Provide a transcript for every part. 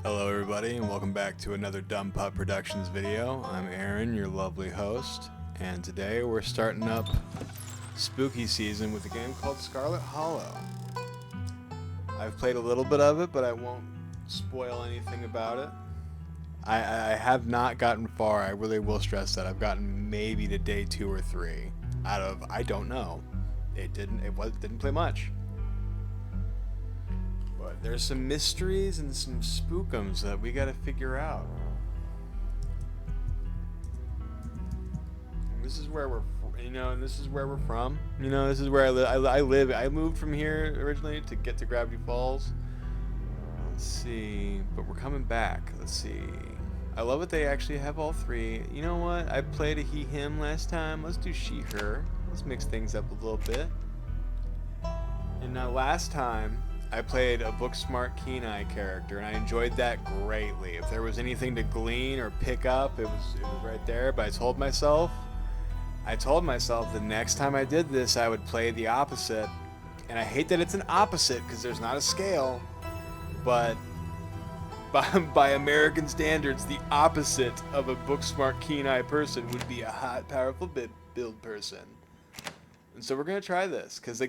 Hello everybody and welcome back to another Dumb Pup Productions video. I'm Aaron, your lovely host, and today we're starting up spooky season with a game called Scarlet Hollow. I've played a little bit of it, but I won't spoil anything about it. I have not gotten far. I really will stress that. I've gotten maybe to day 2 or 3 out of, I don't know. It didn't play much. But there's some mysteries and some spookums that we gotta figure out. And this is where we're, this is where we're from. This is where I live. I moved from here originally to get to Gravity Falls. Let's see, but we're coming back. Let's see. I love that they actually have all 3. You know what? I played a he/him last time. Let's do she/her. Let's mix things up a little bit. And now last time, I played a book-smart keen-eye character, and I enjoyed that greatly. If there was anything to glean or pick up, it was right there. But I told myself the next time I did this, I would play the opposite. And I hate that it's an opposite because there's not a scale. But by American standards, the opposite of a book-smart keen-eye person would be a hot, powerful build person. And so we're gonna try this because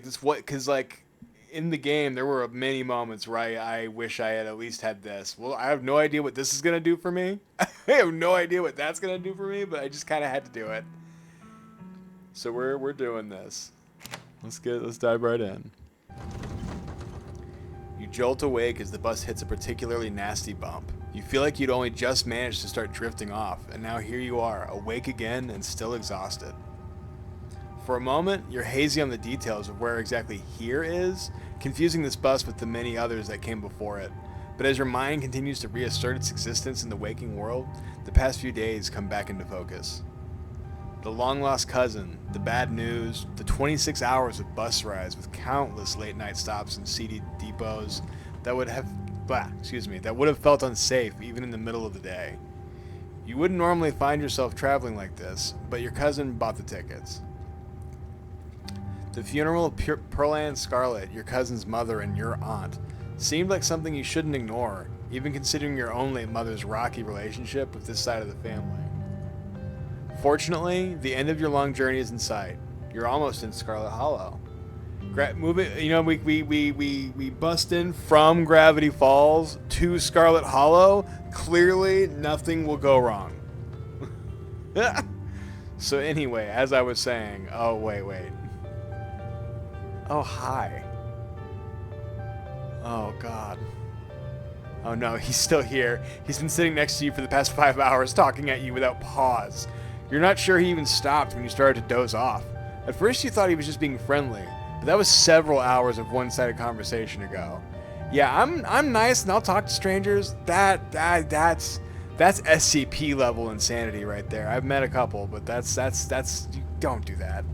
in the game, there were many moments where I wish I had at least had this. Well, I have no idea what this is going to do for me. I have no idea what that's going to do for me, but I just kind of had to do it. So we're doing this. Let's dive right in. You jolt awake as the bus hits a particularly nasty bump. You feel like you'd only just managed to start drifting off, and now here you are, awake again and still exhausted. For a moment, you're hazy on the details of where exactly here is, confusing this bus with the many others that came before it. But as your mind continues to reassert its existence in the waking world, the past few days come back into focus. The long-lost cousin, the bad news, the 26 hours of bus rides with countless late-night stops and seedy depots that would have felt unsafe even in the middle of the day. You wouldn't normally find yourself traveling like this, but your cousin bought the tickets. The funeral of Pearl and Scarlet, your cousin's mother and your aunt, seemed like something you shouldn't ignore, even considering your own late mother's rocky relationship with this side of the family. Fortunately, the end of your long journey is in sight. You're almost in Scarlet Hollow. We bust in from Gravity Falls to Scarlet Hollow. Clearly, nothing will go wrong. So anyway, as I was saying, oh wait. Oh, hi. Oh, God. Oh, no, he's still here. He's been sitting next to you for the past 5 hours, talking at you without pause. You're not sure he even stopped when you started to doze off. At first, you thought he was just being friendly, but that was several hours of one-sided conversation ago. Yeah, I'm nice, and I'll talk to strangers. That's SCP level insanity right there. I've met a couple, but that's you don't do that.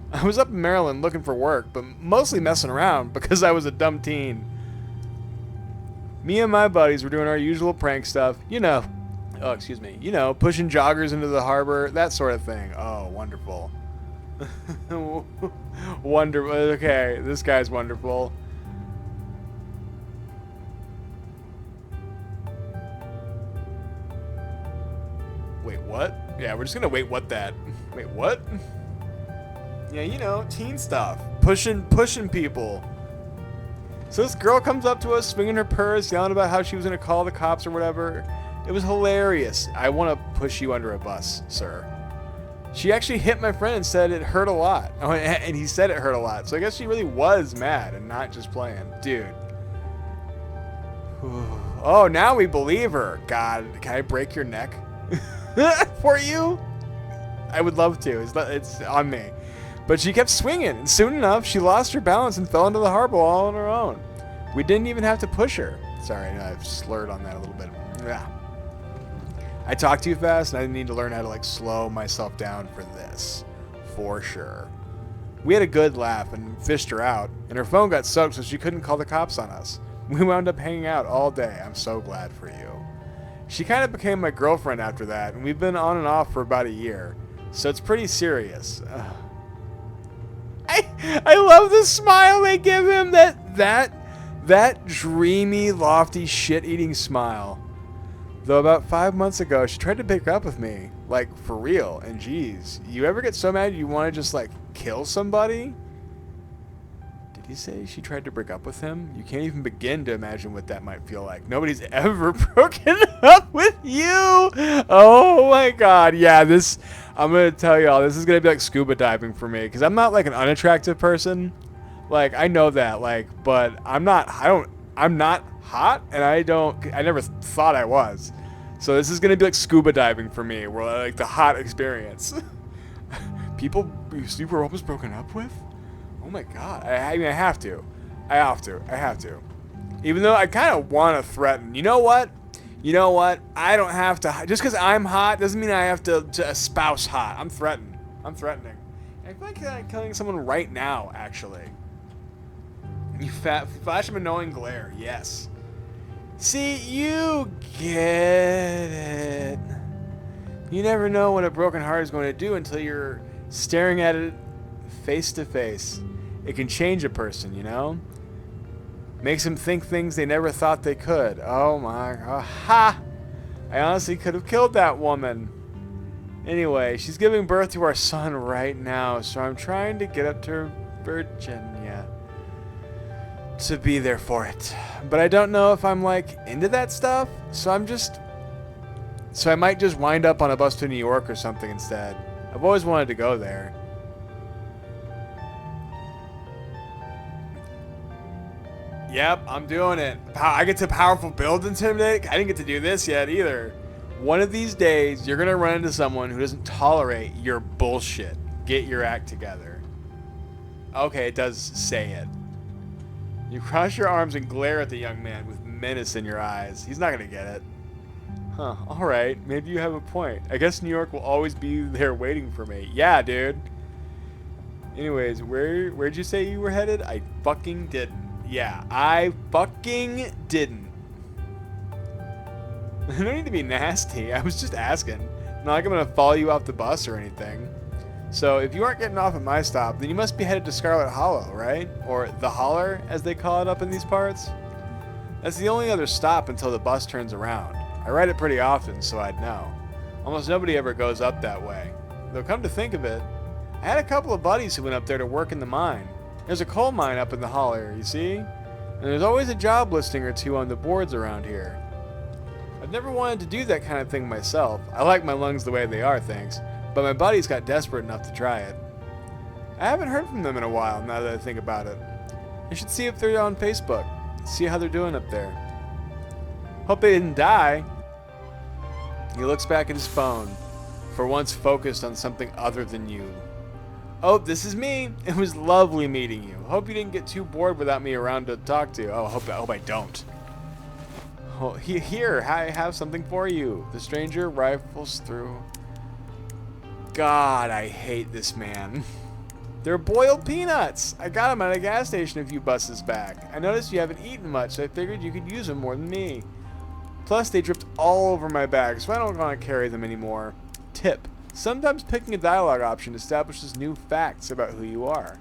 I was up in Maryland looking for work, but mostly messing around because I was a dumb teen. Me and my buddies were doing our usual prank stuff, pushing joggers into the harbor, that sort of thing. Oh, wonderful. Wonderful. Okay, this guy's wonderful. Wait, what? Yeah, we're just gonna wait what? Yeah, teen stuff. Pushing people. So this girl comes up to us, swinging her purse, yelling about how she was going to call the cops or whatever. It was hilarious. I want to push you under a bus, sir. She actually hit my friend and said it hurt a lot. Oh, and he said it hurt a lot. So I guess she really was mad and not just playing. Dude. Oh, now we believe her. God, can I break your neck? For you? I would love to. It's on me. But she kept swinging, and soon enough, she lost her balance and fell into the harbor all on her own. We didn't even have to push her. Sorry, I've slurred on that a little bit. Yeah. I talk too fast, and I need to learn how to, slow myself down for this. For sure. We had a good laugh and fished her out, and her phone got soaked so she couldn't call the cops on us. We wound up hanging out all day. I'm so glad for you. She kind of became my girlfriend after that, and we've been on and off for about a year. So it's pretty serious. I love the smile they give him. That dreamy, lofty, shit-eating smile. Though about 5 months ago, she tried to pick up with me. Like, for real. And geez, you ever get so mad you want to just, like, kill somebody? Did he say she tried to break up with him? You can't even begin to imagine what that might feel like. Nobody's ever broken up with you! Oh my god. Yeah, this... I'm going to tell y'all, this is going to be like scuba diving for me. Because I'm not, like, an unattractive person. Like, I know that, like, but I'm not hot, and I never thought I was. So this is gonna be like scuba diving for me, where like the hot experience. People Super almost broken up with? Oh my god. I mean, I have to. Even though I kind of want to threaten. You know what? I don't have to. Just because I'm hot doesn't mean I have to espouse hot. I'm threatening. I feel like killing someone right now, actually. You flash him a knowing glare. Yes. See, you get it. You never know what a broken heart is going to do until you're staring at it face to face. It can change a person, you know? Makes them think things they never thought they could. Oh my god. Ha! I honestly could have killed that woman. Anyway, she's giving birth to our son right now, so I'm trying to get up to Virginia to be there for it. But I don't know if I'm like into that stuff, so I might just wind up on a bus to New York or something instead. I've always wanted to go there. Yep, I'm doing it. I get to powerful build intimidate. I didn't get to do this yet either. One of these days, you're gonna run into someone who doesn't tolerate your bullshit. Get your act together. Okay, it does say it. You cross your arms and glare at the young man with menace in your eyes. He's not gonna get it. Huh, alright, maybe you have a point. I guess New York will always be there waiting for me. Yeah, dude. Anyways, where'd you say you were headed? I fucking didn't. Yeah, I fucking didn't. I don't need to be nasty. I was just asking. Not like I'm gonna follow you off the bus or anything. So, if you aren't getting off at my stop, then you must be headed to Scarlet Hollow, right? Or the Holler, as they call it up in these parts. That's the only other stop until the bus turns around. I ride it pretty often, so I'd know. Almost nobody ever goes up that way. Though come to think of it, I had a couple of buddies who went up there to work in the mine. There's a coal mine up in the Holler, you see? And there's always a job listing or two on the boards around here. I've never wanted to do that kind of thing myself. I like my lungs the way they are, thanks. But my buddies got desperate enough to try it. I haven't heard from them in a while, now that I think about it. I should see if they're on Facebook. See how they're doing up there. Hope they didn't die. He looks back at his phone, for once focused on something other than you. Oh, this is me. It was lovely meeting you. Hope you didn't get too bored without me around to talk to. Oh, hope I don't. Oh, here, I have something for you. The stranger rifles through. God, I hate this man. They're boiled peanuts. I got them at a gas station a few buses back. I noticed you haven't eaten much, so I figured you could use them more than me. Plus, they dripped all over my bag, so I don't want to carry them anymore. Tip. Sometimes picking a dialogue option establishes new facts about who you are.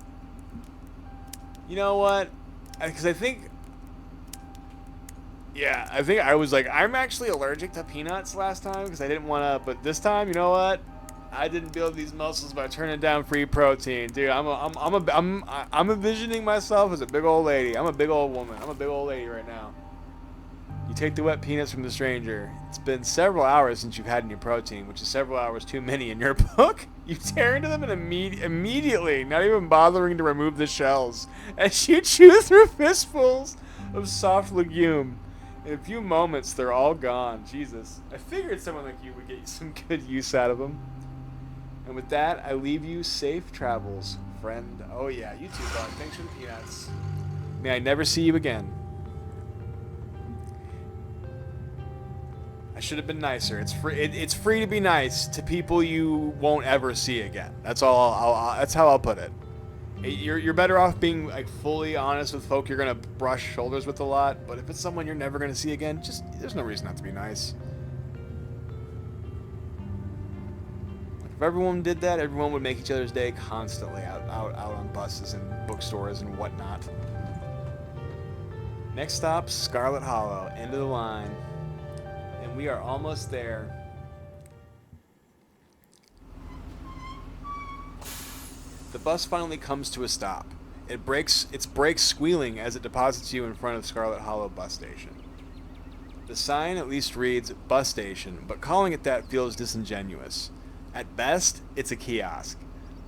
You know what? Because I think I was like, I'm actually allergic to peanuts last time because I didn't want to, but this time, you know what? I didn't build these muscles by turning down free protein, dude. I'm envisioning myself as a big old lady. I'm a big old woman. I'm a big old lady right now. You take the wet peanuts from the stranger. It's been several hours since you've had any protein, which is several hours too many in your book. You tear into them and immediately, not even bothering to remove the shells, as you chew through fistfuls of soft legume. In a few moments, they're all gone. Jesus. I figured someone like you would get some good use out of them. And with that, I leave you safe travels, friend. Oh yeah, you too, bud. Thanks for the peanuts. May I never see you again. I should have been nicer. It's free. It's free to be nice to people you won't ever see again. That's all. That's how I'll put it. You're better off being like fully honest with folk you're gonna brush shoulders with a lot. But if it's someone you're never gonna see again, just there's no reason not to be nice. If everyone did that, everyone would make each other's day constantly out on buses and bookstores and whatnot. Next stop, Scarlet Hollow. End of the line. And we are almost there. The bus finally comes to a stop. Its brakes squealing as it deposits you in front of Scarlet Hollow bus station. The sign at least reads bus station, but calling it that feels disingenuous. At best, it's a kiosk.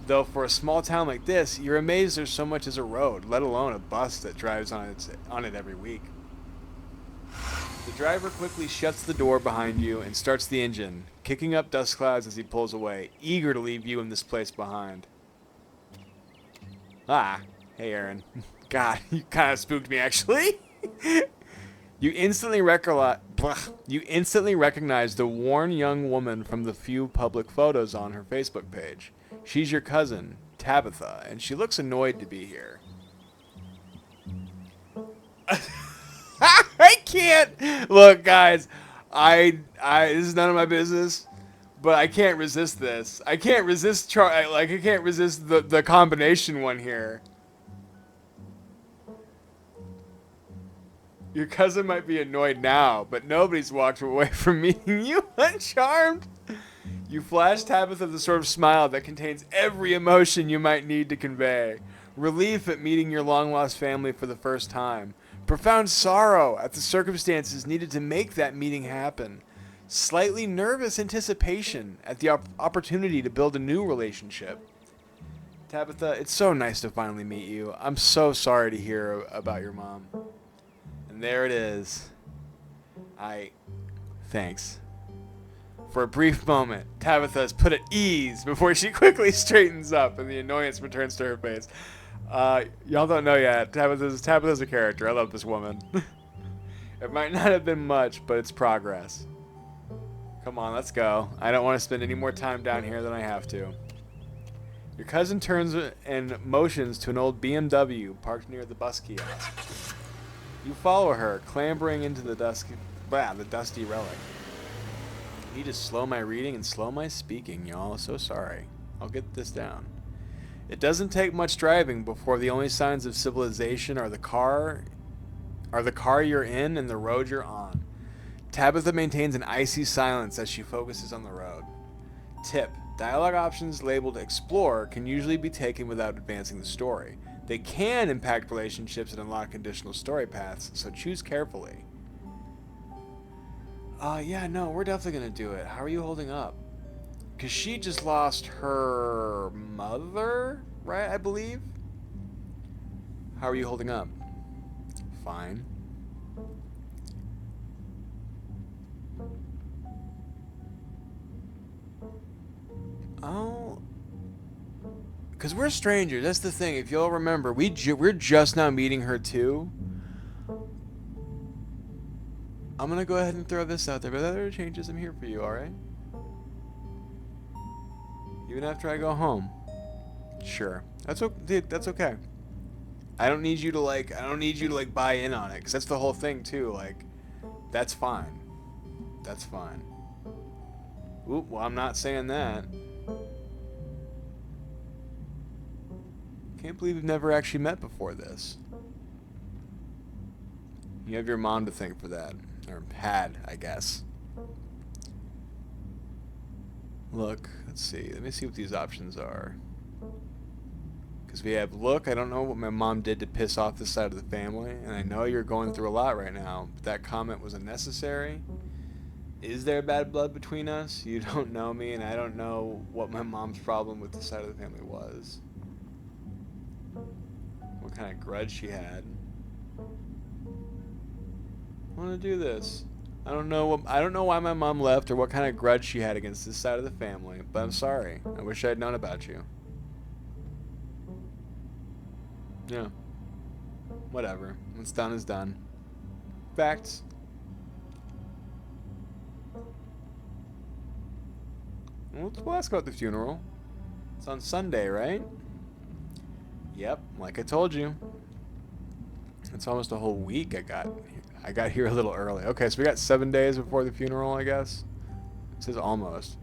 Though for a small town like this, you're amazed there's so much as a road, let alone a bus that drives on it every week. The driver quickly shuts the door behind you and starts the engine, kicking up dust clouds as he pulls away, eager to leave you in this place behind. Ah, hey Aaron. God, you kind of spooked me actually. You instantly recognize the worn young woman from the few public photos on her Facebook page. She's your cousin, Tabitha, and she looks annoyed to be here. I can't. Look, guys, I this is none of my business, but I can't resist this. I can't resist I can't resist the combination one here. Your cousin might be annoyed now, but nobody's walked away from meeting you uncharmed. You flash Tabitha the sort of smile that contains every emotion you might need to convey. Relief at meeting your long-lost family for the first time. Profound sorrow at the circumstances needed to make that meeting happen. Slightly nervous anticipation at the opportunity to build a new relationship. Tabitha, it's so nice to finally meet you. I'm so sorry to hear about your mom. And there it is. Thanks. For a brief moment, Tabitha is put at ease before she quickly straightens up and the annoyance returns to her face. Y'all don't know yet. Tabitha's a character. I love this woman. It might not have been much, but it's progress. Come on, let's go. I don't want to spend any more time down here than I have to. Your cousin turns and motions to an old BMW parked near the bus kiosk. You follow her, clambering into the dusty relic. I need to slow my reading and slow my speaking, y'all. So sorry. I'll get this down. It doesn't take much driving before the only signs of civilization are the car you're in and the road you're on. Tabitha maintains an icy silence as she focuses on the road. Tip: dialogue options labeled Explore can usually be taken without advancing the story. They can impact relationships and unlock additional story paths, so choose carefully. Yeah, no, we're definitely gonna do it. How are you holding up? Because she just lost her mother, right, I believe? How are you holding up? Fine. Oh. Because we're strangers, that's the thing. If you'll remember, we're just now meeting her too. I'm going to go ahead and throw this out there, but if there are changes, I'm here for you, alright? Even after I go home. Sure. That's okay. Dude, that's okay. I don't need you to buy in on it, because that's the whole thing too. Like, that's fine. That's fine. Oop, well, I'm not saying that. Can't believe we've never actually met before this. You have your mom to thank for that. Or had, I guess. Look, let's see. Let me see what these options are. Because we have look, I don't know what my mom did to piss off this side of the family. And I know you're going through a lot right now. But that comment was unnecessary. Is there bad blood between us? You don't know me, and I don't know what my mom's problem with this side of the family was. What kind of grudge she had. I want to do this. I don't know why my mom left or what kind of grudge she had against this side of the family, but I'm sorry. I wish I'd known about you. Yeah. Whatever. What's done is done. Facts. We'll ask about the funeral. It's on Sunday, right? Yep, like I told you. It's almost a whole week I got here a little early. Okay, so we got 7 days before the funeral, I guess. It says almost.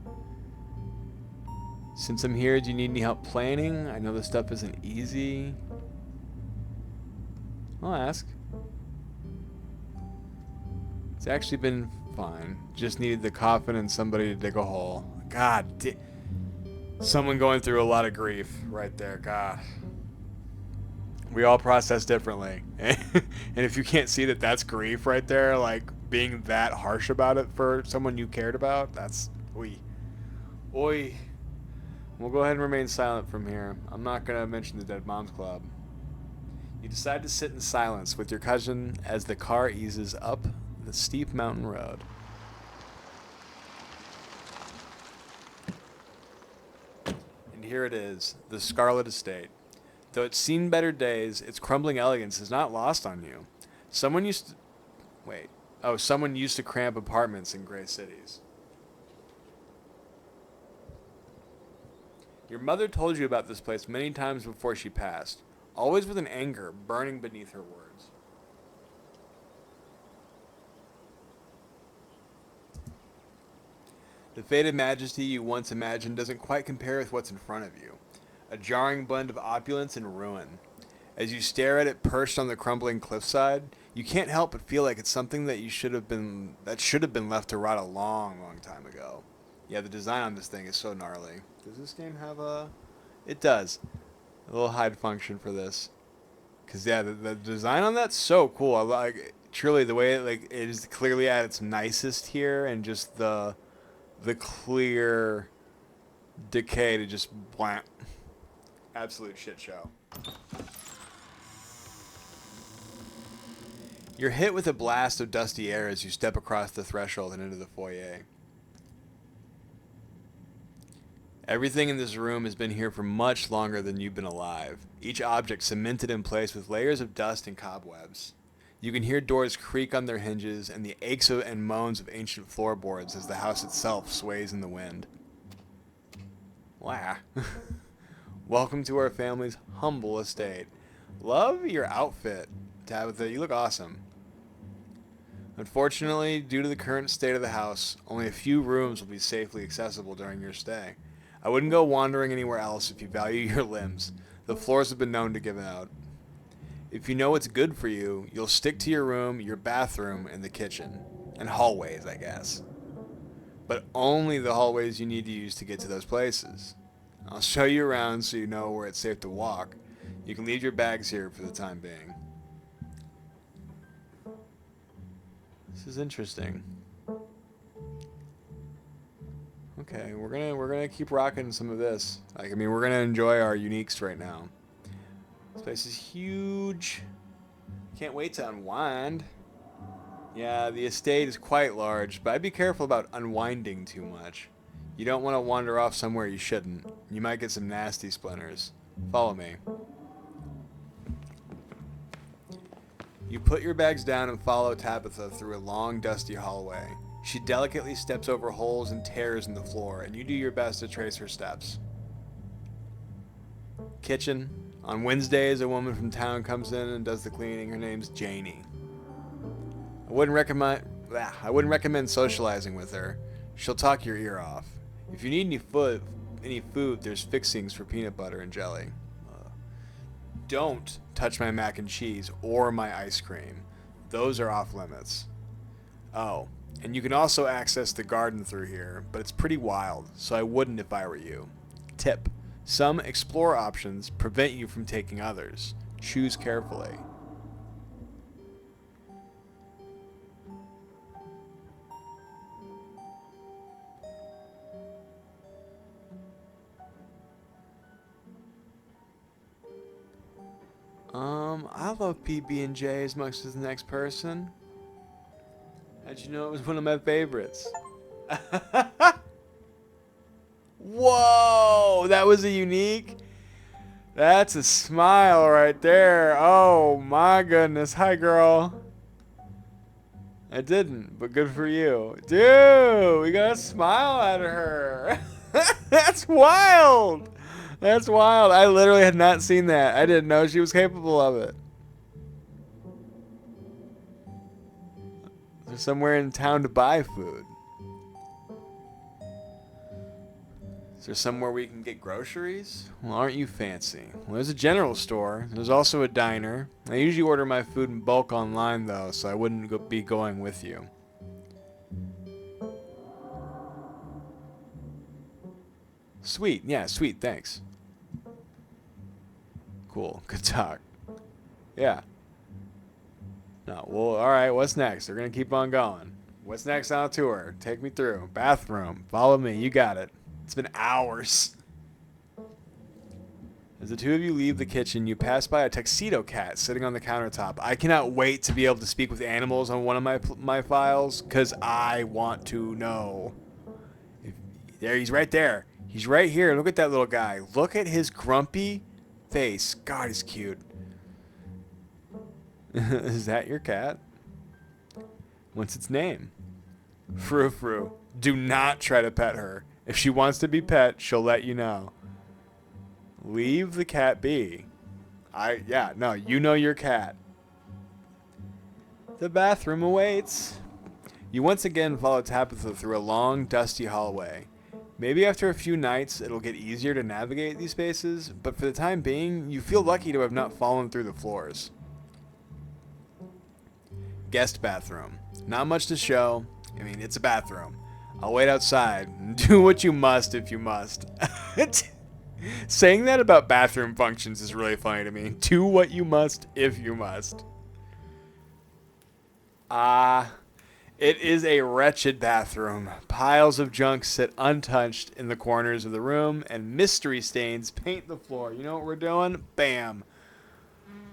Since I'm here, do you need any help planning? I know this stuff isn't easy. I'll ask. It's actually been fine. Just needed the coffin and somebody to dig a hole. Someone going through a lot of grief right there. God. We all process differently. And if you can't see that that's grief right there, like being that harsh about it for someone you cared about, that's oi. Oi. We'll go ahead and remain silent from here. I'm not going to mention the Dead Moms Club. You decide to sit in silence with your cousin as the car eases up the steep mountain road. And here it is, the Scarlet Estate. Though it's seen better days, its crumbling elegance is not lost on you. Someone used to cramp apartments in gray cities. Your mother told you about this place many times before she passed, always with an anger burning beneath her words. The faded majesty you once imagined doesn't quite compare with what's in front of you. A jarring blend of opulence and ruin. As you stare at it perched on the crumbling cliffside, you can't help but feel like it's something that should have been left to rot a long, long time ago. Yeah, the design on this thing is so gnarly. Does this game have a... It does. A little hide function for this. Because, yeah, the design on that's so cool. I like, truly, the way it is clearly at its nicest here, and just the clear decay to just blank. Absolute shit show. You're hit with a blast of dusty air as you step across the threshold and into the foyer. Everything in this room has been here for much longer than you've been alive, each object cemented in place with layers of dust and cobwebs. You can hear doors creak on their hinges and the aches and moans of ancient floorboards as the house itself sways in the wind. Wow. Welcome to our family's humble estate. Love your outfit, Tabitha. You look awesome. Unfortunately, due to the current state of the house, only a few rooms will be safely accessible during your stay. I wouldn't go wandering anywhere else if you value your limbs. The floors have been known to give out. If you know what's good for you, you'll stick to your room, your bathroom, and the kitchen. And hallways, I guess. But only the hallways you need to use to get to those places. I'll show you around so you know where it's safe to walk. You can leave your bags here for the time being. This is interesting. Okay, we're gonna keep rocking some of this. We're gonna enjoy our uniques right now. This place is huge. Can't wait to unwind. Yeah, the estate is quite large, but I'd be careful about unwinding too much. You don't want to wander off somewhere you shouldn't. You might get some nasty splinters. Follow me. You put your bags down and follow Tabitha through a long, dusty hallway. She delicately steps over holes and tears in the floor, and you do your best to trace her steps. Kitchen. On Wednesdays, a woman from town comes in and does the cleaning. Her name's Janie. I wouldn't recommend socializing with her. She'll talk your ear off. If you need any food, there's fixings for peanut butter and jelly. Don't touch my mac and cheese or my ice cream. Those are off limits. Oh, and you can also access the garden through here, but it's pretty wild, so I wouldn't if I were you. Tip: some explore options prevent you from taking others. Choose carefully. I love PB&J as much as the next person. How'd you know it was one of my favorites? Whoa, that was a unique. That's a smile right there. Oh my goodness. Hi, girl. I didn't, but good for you. Dude, we got a smile out of her. That's wild. That's wild. I literally had not seen that. I didn't know she was capable of it. There's somewhere in town to buy food. Is there somewhere we can get groceries? Well, aren't you fancy? Well, there's a general store. There's also a diner. I usually order my food in bulk online, though, so I wouldn't be going with you. Sweet. Yeah, sweet. Thanks. Cool. Good talk. Yeah. No, well, alright, what's next? They're gonna keep on going. What's next on the tour? Take me through. Bathroom. Follow me. You got it. It's been hours. As the two of you leave the kitchen, you pass by a tuxedo cat sitting on the countertop. I cannot wait to be able to speak with animals on one of my files, because I want to know. There, he's right there. He's right here. Look at that little guy. Look at his grumpy face. God, he's cute. Is that your cat? What's its name? Frou Frou. Do not try to pet her. If she wants to be pet, she'll let you know. Leave the cat be. Yeah, no, you know your cat. The bathroom awaits. You once again follow Tabitha through a long, dusty hallway. Maybe after a few nights, it'll get easier to navigate these spaces, but for the time being, you feel lucky to have not fallen through the floors. Guest bathroom. Not much to show. I mean, it's a bathroom. I'll wait outside. Do what you must if you must. Saying that about bathroom functions is really funny to me. Do what you must if you must. It is a wretched bathroom. Piles of junk sit untouched in the corners of the room, and mystery stains paint the floor. You know what we're doing? Bam.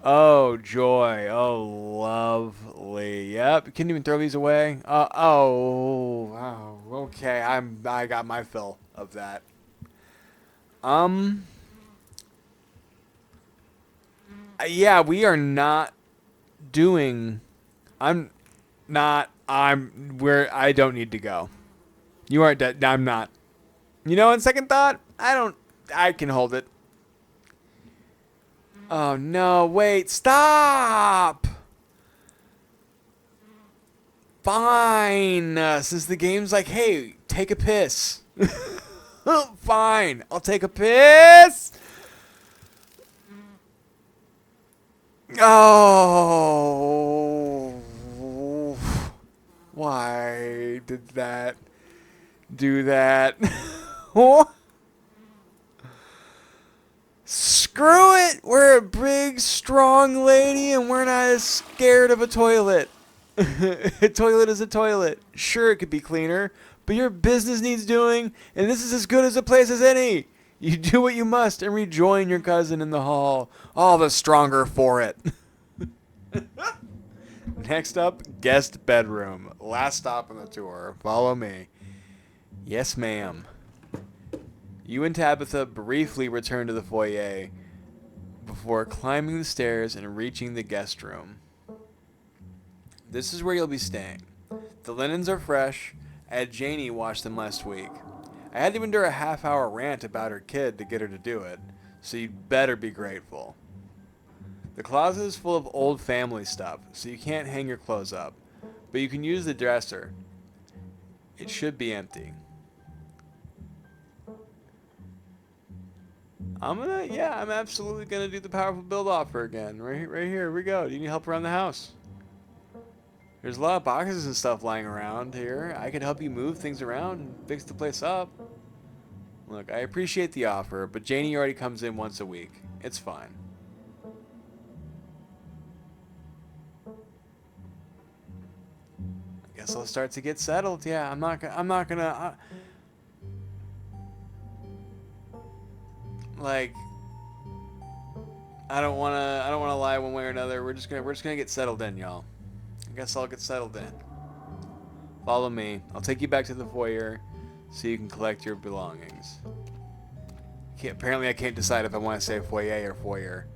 Oh, joy. Oh, lovely. Yep. You can't even throw these away. Okay. I got my fill of that. Yeah, we are not doing. I'm not. I'm where I don't need to go. You aren't dead. I'm not. You know, on second thought, I can hold it. Oh no! Wait! Stop! Fine. Since the game's like, hey, take a piss. Fine. I'll take a piss. Oh. Why did that do that? Screw it! We're a big, strong lady and we're not as scared of a toilet. A toilet is a toilet. Sure, it could be cleaner, but your business needs doing, and this is as good as a place as any. You do what you must and rejoin your cousin in the hall. All the stronger for it. Next up, guest bedroom. Last stop on the tour. Follow me. Yes, ma'am. You and Tabitha briefly return to the foyer before climbing the stairs and reaching the guest room. This is where you'll be staying. The linens are fresh. I had Janie wash them last week. I had to endure a half-hour rant about her kid to get her to do it, so you'd better be grateful. The closet is full of old family stuff, so you can't hang your clothes up, but you can use the dresser. It should be empty. I'm absolutely gonna do the powerful build offer again. Right here, here we go. Do you need help around the house? There's a lot of boxes and stuff lying around here. I could help you move things around and fix the place up. Look, I appreciate the offer, but Janie already comes in once a week. It's fine. I guess I'll start to get settled. Yeah, I'm not gonna. Like, I don't wanna lie one way or another. We're just gonna get settled in, y'all. I guess I'll get settled in. Follow me. I'll take you back to the foyer so you can collect your belongings. Apparently I can't decide if I want to say foyer or foyer.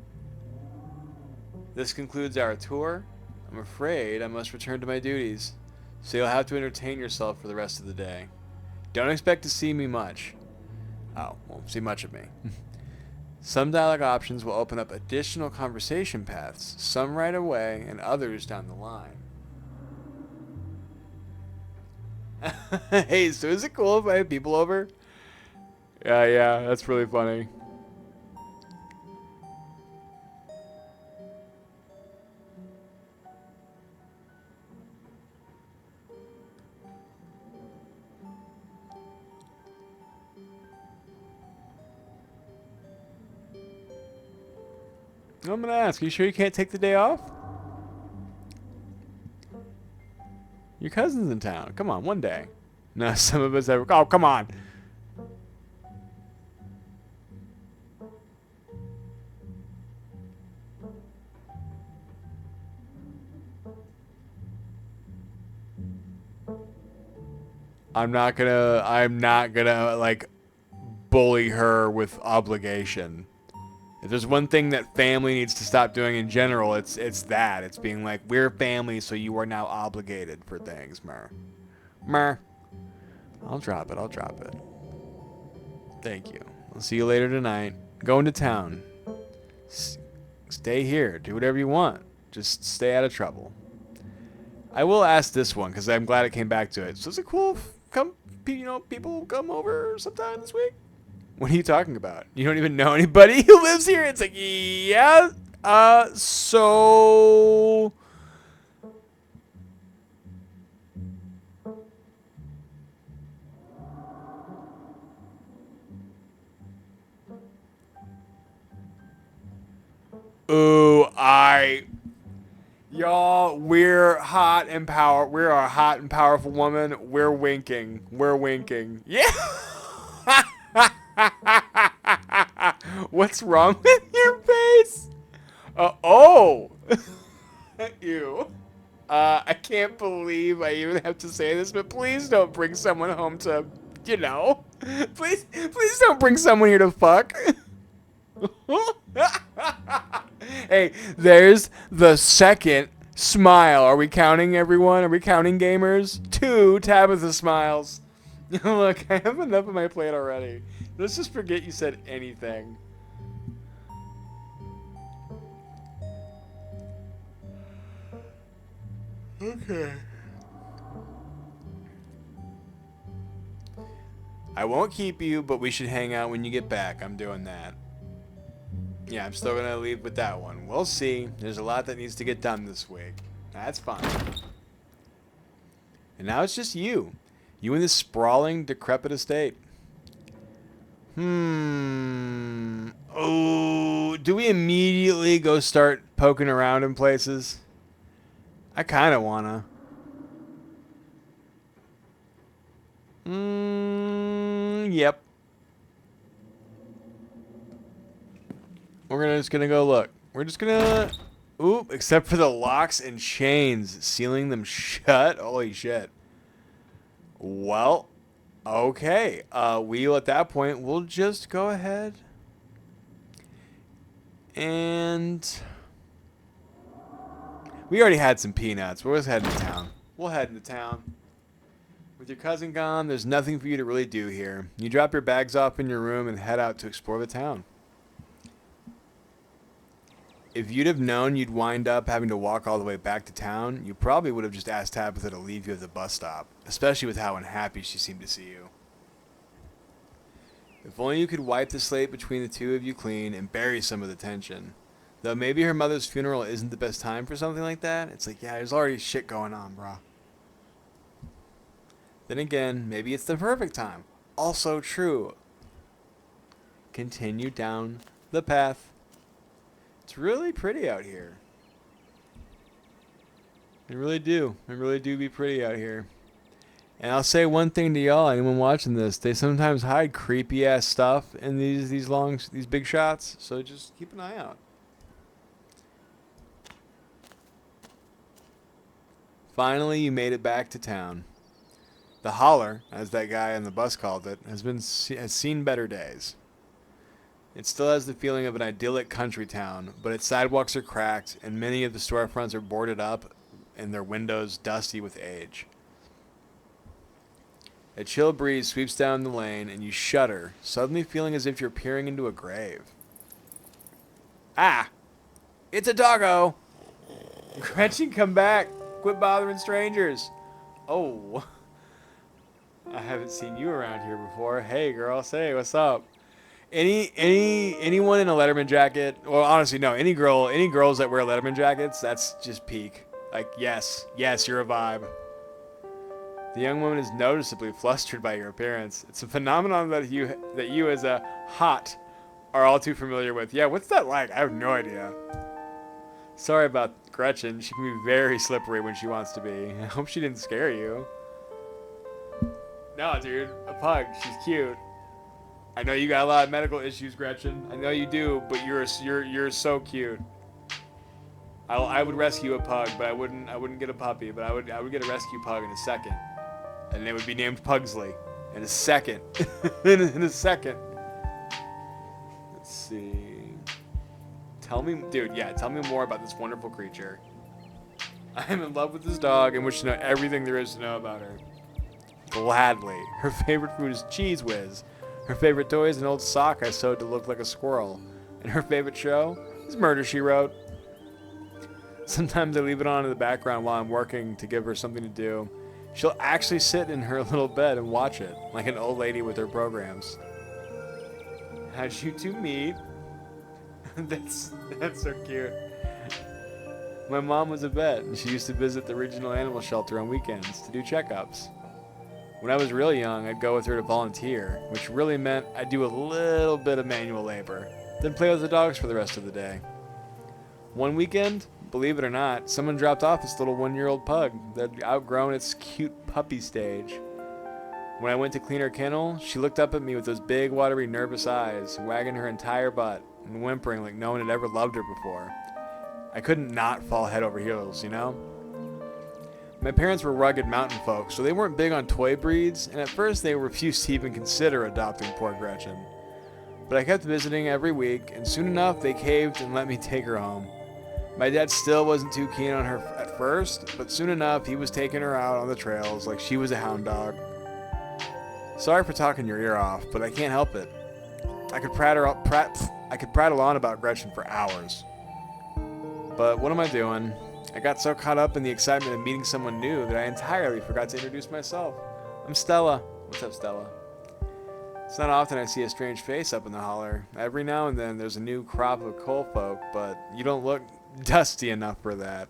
This concludes our tour. I'm afraid I must return to my duties, so you'll have to entertain yourself for the rest of the day. Don't expect to see me much. Oh, won't see much of me. Some dialogue options will open up additional conversation paths, some right away and others down the line. Hey, so is it cool if I have people over? Yeah, that's really funny. I'm gonna ask. You sure you can't take the day off? Your cousin's in town. Come on, one day. No, some of us have. Oh, come on. I'm not gonna like bully her with obligation. If there's one thing that family needs to stop doing in general, it's that. It's being like, we're family, so you are now obligated for things, Mer. Mer. I'll drop it. Thank you. I'll see you later tonight. Going to town. Stay here. Do whatever you want. Just stay out of trouble. I will ask this one because I'm glad it came back to it. So is it cool if people come over sometime this week? What are you talking about? You don't even know anybody who lives here? It's like, yeah. So ooh, y'all, we're hot and power. We're a hot and powerful woman. We're winking. Yeah. What's wrong with your face? Oh. Ew. I can't believe I even have to say this, but please don't bring someone home to, please don't bring someone here to fuck. Hey, there's the second smile. Are we counting, everyone? Are we counting, gamers? 2 Tabitha smiles. Look, I have enough on my plate already. Let's just forget you said anything. Okay. I won't keep you, but we should hang out when you get back. I'm doing that. Yeah, I'm still going to leave with that one. We'll see. There's a lot that needs to get done this week. That's fine. And now it's just you. You in this sprawling, decrepit estate. Oh, do we immediately go start poking around in places? I kind of want to. Yep. We're just gonna go look. We're just gonna... Oop, except for the locks and chains. Sealing them shut? Holy shit. Well, okay. At that point, we'll just go ahead and... We already had some peanuts. We're just heading to town. We'll head into town. With your cousin gone, there's nothing for you to really do here. You drop your bags off in your room and head out to explore the town. If you'd have known you'd wind up having to walk all the way back to town, you probably would have just asked Tabitha to leave you at the bus stop, especially with how unhappy she seemed to see you. If only you could wipe the slate between the two of you clean and bury some of the tension. Though maybe her mother's funeral isn't the best time for something like that. It's like, yeah, there's already shit going on, bro. Then again, maybe it's the perfect time. Also true. Continue down the path. It's really pretty out here. They really do. They really do be pretty out here. And I'll say one thing to y'all, anyone watching this, they sometimes hide creepy ass stuff in these big shots, so just keep an eye out. Finally, you made it back to town. The holler, as that guy on the bus called it, has seen better days. It still has the feeling of an idyllic country town, but its sidewalks are cracked, and many of the storefronts are boarded up and their windows dusty with age. A chill breeze sweeps down the lane, and you shudder, suddenly feeling as if you're peering into a grave. Ah! It's a doggo! Gretchen, come back! Quit bothering strangers! Oh. I haven't seen you around here before. Hey, girl, say, what's up? Anyone in a Letterman jacket? Well, honestly, no. Any girls that wear Letterman jackets, that's just peak. Like, yes, you're a vibe. The young woman is noticeably flustered by your appearance. It's a phenomenon that you as a hot are all too familiar with. Yeah, what's that like? I have no idea. Sorry about Gretchen. She can be very slippery when she wants to be. I hope she didn't scare you. No, dude, a pug. She's cute. I know you got a lot of medical issues, Gretchen. I know you do, but you're so cute. I would rescue a pug, but I wouldn't get a puppy, but I would get a rescue pug in a second, and it would be named Pugsley in a second. in a second. Let's see. Tell me, dude. Yeah, tell me more about this wonderful creature. I am in love with this dog and wish to know everything there is to know about her. Gladly. Her favorite food is Cheese Whiz. Her favorite toy is an old sock I sewed to look like a squirrel. And her favorite show is Murder, She Wrote. Sometimes I leave it on in the background while I'm working to give her something to do. She'll actually sit in her little bed and watch it, like an old lady with her programs. How'd you two meet? That's so cute. My mom was a vet, and she used to visit the regional animal shelter on weekends to do checkups. When I was really young, I'd go with her to volunteer, which really meant I'd do a little bit of manual labor, then play with the dogs for the rest of the day. One weekend, believe it or not, someone dropped off this little 1-year-old pug that had outgrown its cute puppy stage. When I went to clean her kennel, she looked up at me with those big, watery, nervous eyes, wagging her entire butt and whimpering like no one had ever loved her before. I couldn't not fall head over heels, you know? My parents were rugged mountain folks, so they weren't big on toy breeds, and at first they refused to even consider adopting poor Gretchen. But I kept visiting every week, and soon enough they caved and let me take her home. My dad still wasn't too keen on her at first, but soon enough he was taking her out on the trails like she was a hound dog. Sorry for talking your ear off, but I can't help it. I could prattle on about Gretchen for hours. But what am I doing? I got so caught up in the excitement of meeting someone new that I entirely forgot to introduce myself. I'm Stella. What's up, Stella? It's not often I see a strange face up in the holler. Every now and then there's a new crop of coal folk, but you don't look dusty enough for that.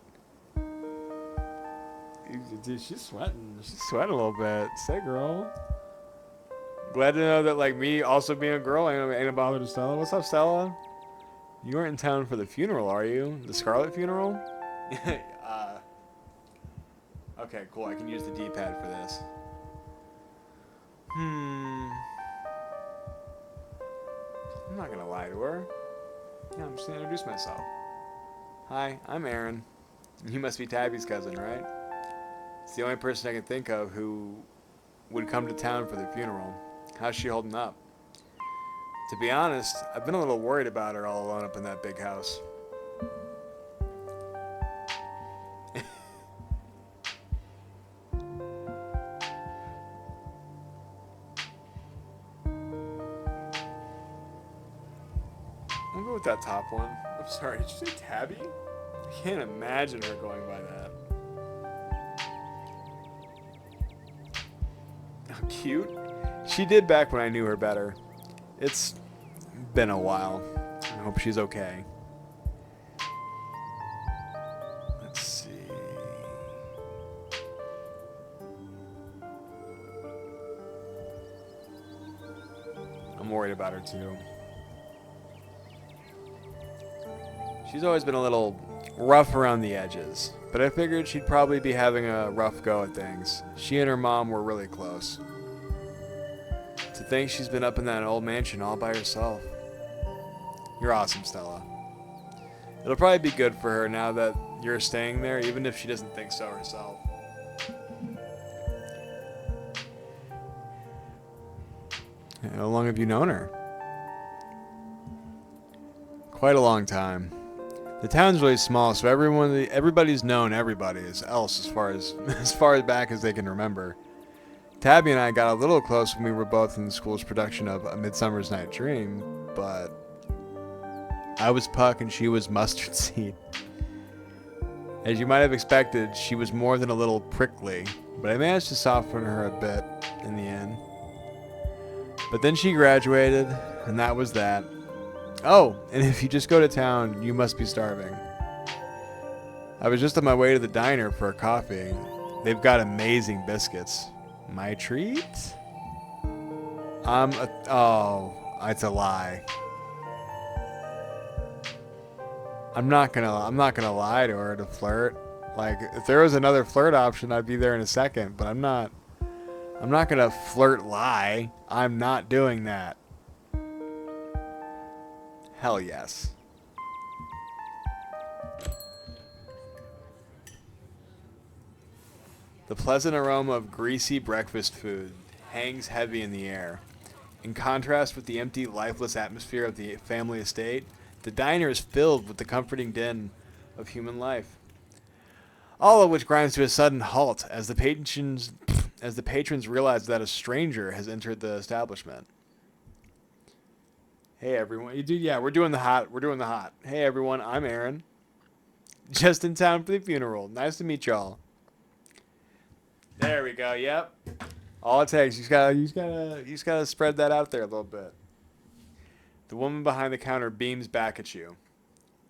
Dude, she's sweating. She's sweating a little bit. Say, girl. Glad to know that, like me, also being a girl, ain't a bother to Stella. What's up, Stella? You aren't in town for the funeral, are you? The Scarlet funeral? Okay, cool. I can use the D-pad for this. I'm not gonna lie to her. Yeah, I'm just gonna introduce myself. Hi, I'm Aaron. You must be Tabby's cousin, right? It's the only person I can think of who would come to town for the funeral. How's she holding up? To be honest, I've been a little worried about her all alone up in that big house. I'll go with that top one. I'm sorry, did you say Tabby? I can't imagine her going by that. How cute. She did back when I knew her better. It's been a while. I hope she's okay. Let's see. I'm worried about her too. She's always been a little rough around the edges, but I figured she'd probably be having a rough go at things. She and her mom were really close. To think she's been up in that old mansion all by herself. You're awesome, Stella. It'll probably be good for her now that you're staying there, even if she doesn't think so herself. How long have you known her? Quite a long time. The town's really small, so everybody's known everybody else as far as back as they can remember. Tabby and I got a little close when we were both in the school's production of A Midsummer's Night Dream, but I was Puck and she was Mustard Seed. As you might have expected, she was more than a little prickly, but I managed to soften her a bit in the end. But then she graduated, and that was that. Oh, and if you just go to town, you must be starving. I was just on my way to the diner for a coffee. They've got amazing biscuits. My treat? Oh, it's a lie. I'm not gonna lie to her to flirt. Like, if there was another flirt option, I'd be there in a second. But I'm not gonna flirt lie. I'm not doing that. Hell yes. The pleasant aroma of greasy breakfast food hangs heavy in the air. In contrast with the empty, lifeless atmosphere of the family estate, the diner is filled with the comforting din of human life. All of which grinds to a sudden halt as the patrons realize that a stranger has entered the establishment. Hey everyone, we're doing the hot. Hey everyone, I'm Aaron. Just in town for the funeral. Nice to meet y'all. There we go. Yep. All it takes. You just gotta spread that out there a little bit. The woman behind the counter beams back at you.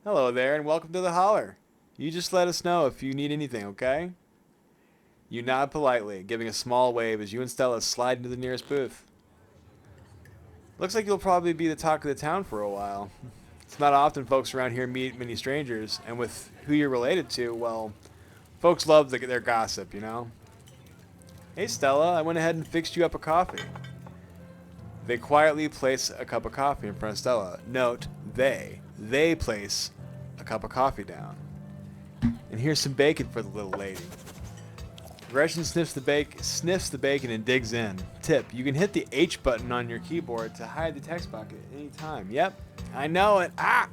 Hello there, and welcome to the holler. You just let us know if you need anything, okay? You nod politely, giving a small wave as you and Stella slide into the nearest booth. Looks like you'll probably be the talk of the town for a while. It's not often folks around here meet many strangers, and with who you're related to, well, folks love their gossip, you know? Hey Stella, I went ahead and fixed you up a coffee. They quietly place a cup of coffee in front of Stella. Note, they place a cup of coffee down. And here's some bacon for the little lady. Gretchen sniffs the bacon and digs in. Tip, you can hit the H button on your keyboard to hide the text box at any time. Yep, I know it. Ah!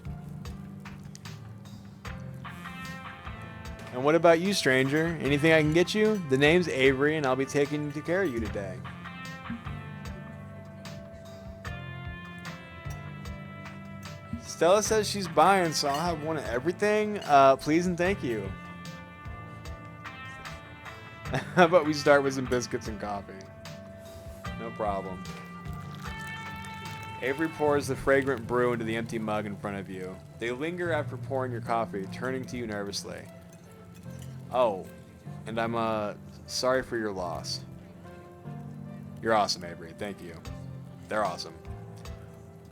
And what about you, stranger? Anything I can get you? The name's Avery, and I'll be taking care of you today. Stella says she's buying, so I'll have one of everything. Please and thank you. How about we start with some biscuits and coffee? No problem. Avery pours the fragrant brew into the empty mug in front of you. They linger after pouring your coffee, turning to you nervously. Oh, and I'm sorry for your loss. You're awesome, Avery. Thank you. They're awesome.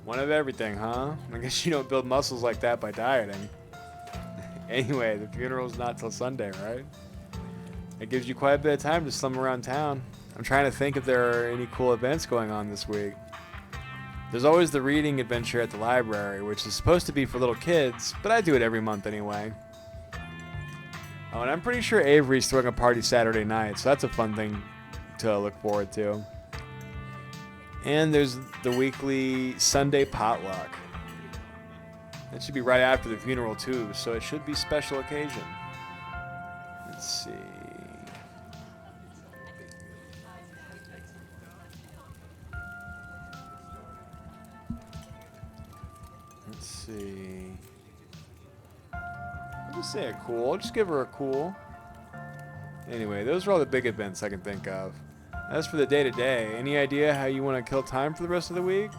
One of everything, huh? I guess you don't build muscles like that by dieting. Anyway, the funeral's not till Sunday, right? It gives you quite a bit of time to slum around town. I'm trying to think if there are any cool events going on this week. There's always the reading adventure at the library, which is supposed to be for little kids, but I do it every month anyway. Oh, and I'm pretty sure Avery's throwing a party Saturday night, so that's a fun thing to look forward to. And there's the weekly Sunday potluck. That should be right after the funeral too, so it should be a special occasion. Let's see. Let's see. I'll just say a cool. I'll just give her a cool. Anyway, those are all the big events I can think of. As for the day-to-day, any idea how you want to kill time for the rest of the week?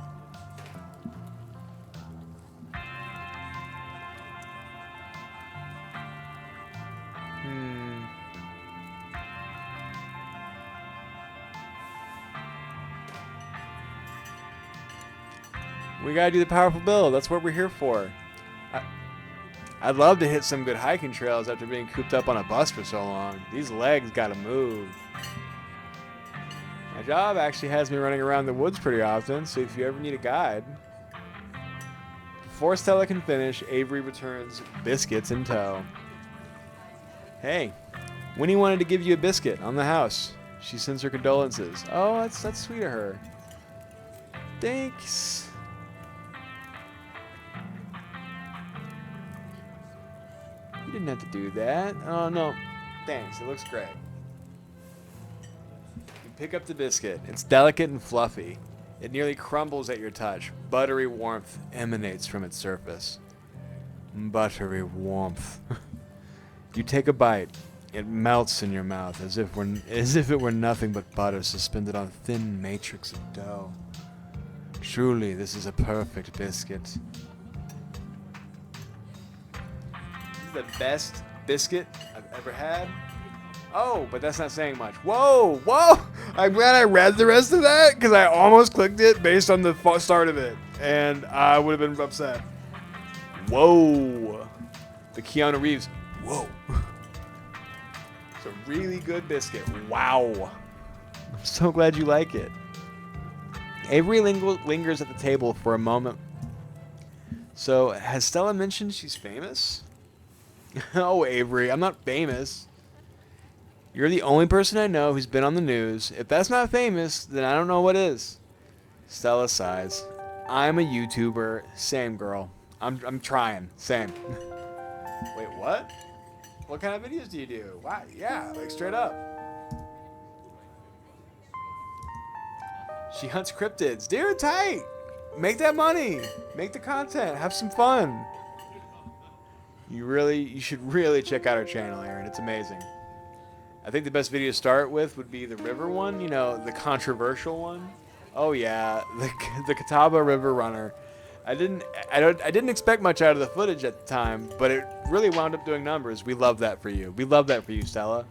We gotta do the powerful build. That's what we're here for. I'd love to hit some good hiking trails after being cooped up on a bus for so long. These legs gotta move. My job actually has me running around the woods pretty often, so if you ever need a guide. Before Stella can finish, Avery returns, biscuits in tow. Hey, Winnie wanted to give you a biscuit on the house. She sends her condolences. Oh, that's sweet of her. Thanks. You didn't have to do that. Oh, no. Thanks. It looks great. You pick up the biscuit. It's delicate and fluffy. It nearly crumbles at your touch. Buttery warmth emanates from its surface. Buttery warmth. You take a bite. It melts in your mouth as if it were nothing but butter suspended on a thin matrix of dough. Truly, this is a perfect biscuit. The best biscuit I've ever had. Oh, but that's not saying much. Whoa! I'm glad I read the rest of that because I almost clicked it based on the start of it, and I would have been upset. Whoa! The Keanu Reeves. Whoa. It's a really good biscuit. Wow. I'm so glad you like it. Avery lingers at the table for a moment. So, has Stella mentioned she's famous? Oh, Avery, I'm not famous. You're the only person I know who's been on the news. If that's not famous, then I don't know what is. Stella sighs. I'm a YouTuber. Same, girl. I'm trying. Same. Wait, what? What kind of videos do you do? Wow, yeah, like straight up. She hunts cryptids. Dude, tight. Make that money. Make the content. Have some fun. You should really check out her channel, Aaron. It's amazing. I think the best video to start with would be the river one. You know, the controversial one. Oh yeah, the Catawba River Runner. I didn't expect much out of the footage at the time, but it really wound up doing numbers. We love that for you. We love that for you, Stella.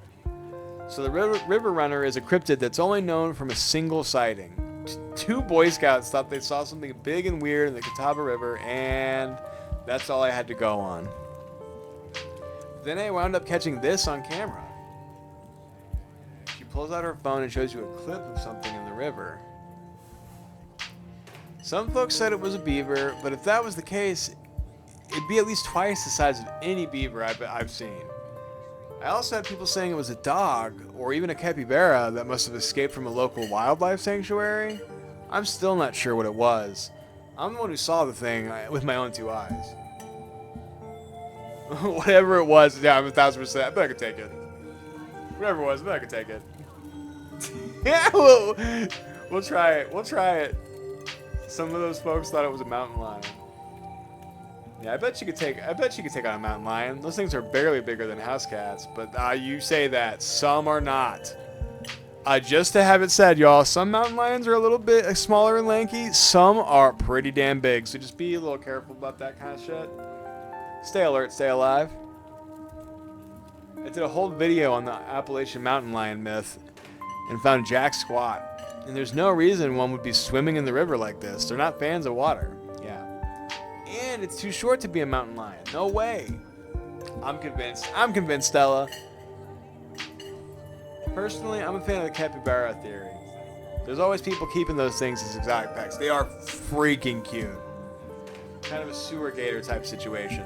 So the river runner is a cryptid that's only known from a single sighting. Two Boy Scouts thought they saw something big and weird in the Catawba River, and that's all I had to go on. Then I wound up catching this on camera. She pulls out her phone and shows you a clip of something in the river. Some folks said it was a beaver, but if that was the case, it'd be at least twice the size of any beaver I've seen. I also had people saying it was a dog, or even a capybara that must have escaped from a local wildlife sanctuary. I'm still not sure what it was. I'm the one who saw the thing with my own two eyes. Whatever it was, yeah, I'm 1,000%. I bet I could take it. Whatever it was, I bet I could take it. Yeah, we'll try it. We'll try it. Some of those folks thought it was a mountain lion. Yeah, I bet you could take on a mountain lion. Those things are barely bigger than house cats, but you say that. Some are not. Just to have it said, y'all, some mountain lions are a little bit smaller and lanky. Some are pretty damn big, so just be a little careful about that kind of shit. Stay alert, stay alive. I did a whole video on the Appalachian mountain lion myth and found jack squat. And there's no reason one would be swimming in the river like this. They're not fans of water. Yeah. And it's too short to be a mountain lion. No way. I'm convinced. I'm convinced, Stella. Personally, I'm a fan of the capybara theory. There's always people keeping those things as exotic pets. They are freaking cute. Kind of a sewer gator type situation.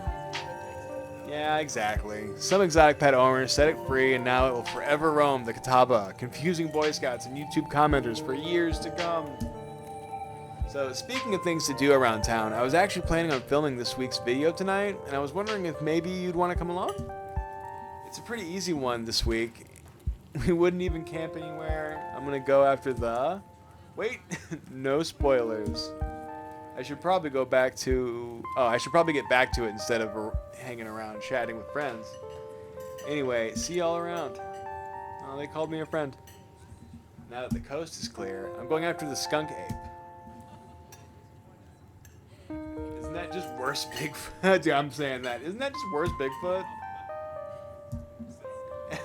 Yeah, exactly. Some exotic pet owners set it free, and now it will forever roam the Catawba, confusing Boy Scouts and YouTube commenters for years to come. So, speaking of things to do around town, I was actually planning on filming this week's video tonight, and I was wondering if maybe you'd want to come along? It's a pretty easy one this week. We wouldn't even camp anywhere. I'm going to go after the... Wait, no spoilers. I should probably get back to it instead of hanging around chatting with friends. Anyway, see y'all around. Oh, they called me a friend. Now that the coast is clear, I'm going after the skunk ape. Isn't that just worse Bigfoot? Dude, I'm saying that. Isn't that just worse Bigfoot?